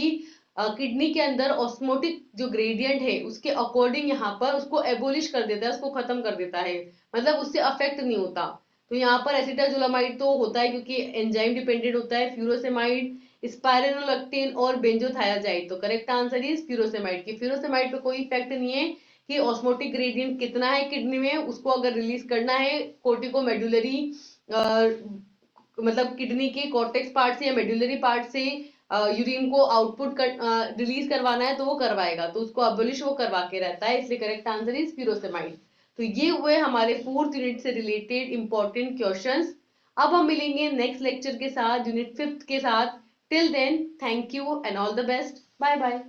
किडनी के अंदर ऑस्मोटिक जो ग्रेडियंट है उसके अकॉर्डिंग यहाँ पर उसको एबोलिश कर देता है, उसको खत्म कर देता है, मतलब उससे अफेक्ट नहीं होता। तो यहाँ पर एसिटाजोलामाइड तो होता है क्योंकि एंजाइम डिपेंडेंट होता है, फ्यूरोसेमाइड, स्पाइरेनोलैक्टोन और बेंजोथायाजाइड। तो करेक्ट आंसर इज फ्यूरोसेमाइड की फ्यूरोसेमाइड पे कोई इफेक्ट नहीं है कि ऑस्मोटिक ग्रेडियंट कितना है किडनी में, उसको अगर रिलीज करना है कोर्टिकोमेडुलरी मतलब किडनी के कॉर्टेक्स पार्ट से या मेडुलरी पार्ट से यूरिन को आउटपुट रिलीज करवाना है तो वो करवाएगा, तो उसको अबोलिश वो करवा के रहता है। इसलिए करेक्ट आंसर इज फ्यूरोसेमाइड। तो ये हुए हमारे 4th यूनिट से रिलेटेड इंपॉर्टेंट क्वेश्चंस। अब हम मिलेंगे नेक्स्ट लेक्चर के साथ, यूनिट 5th के साथ। Till then thank you and all the best, bye bye.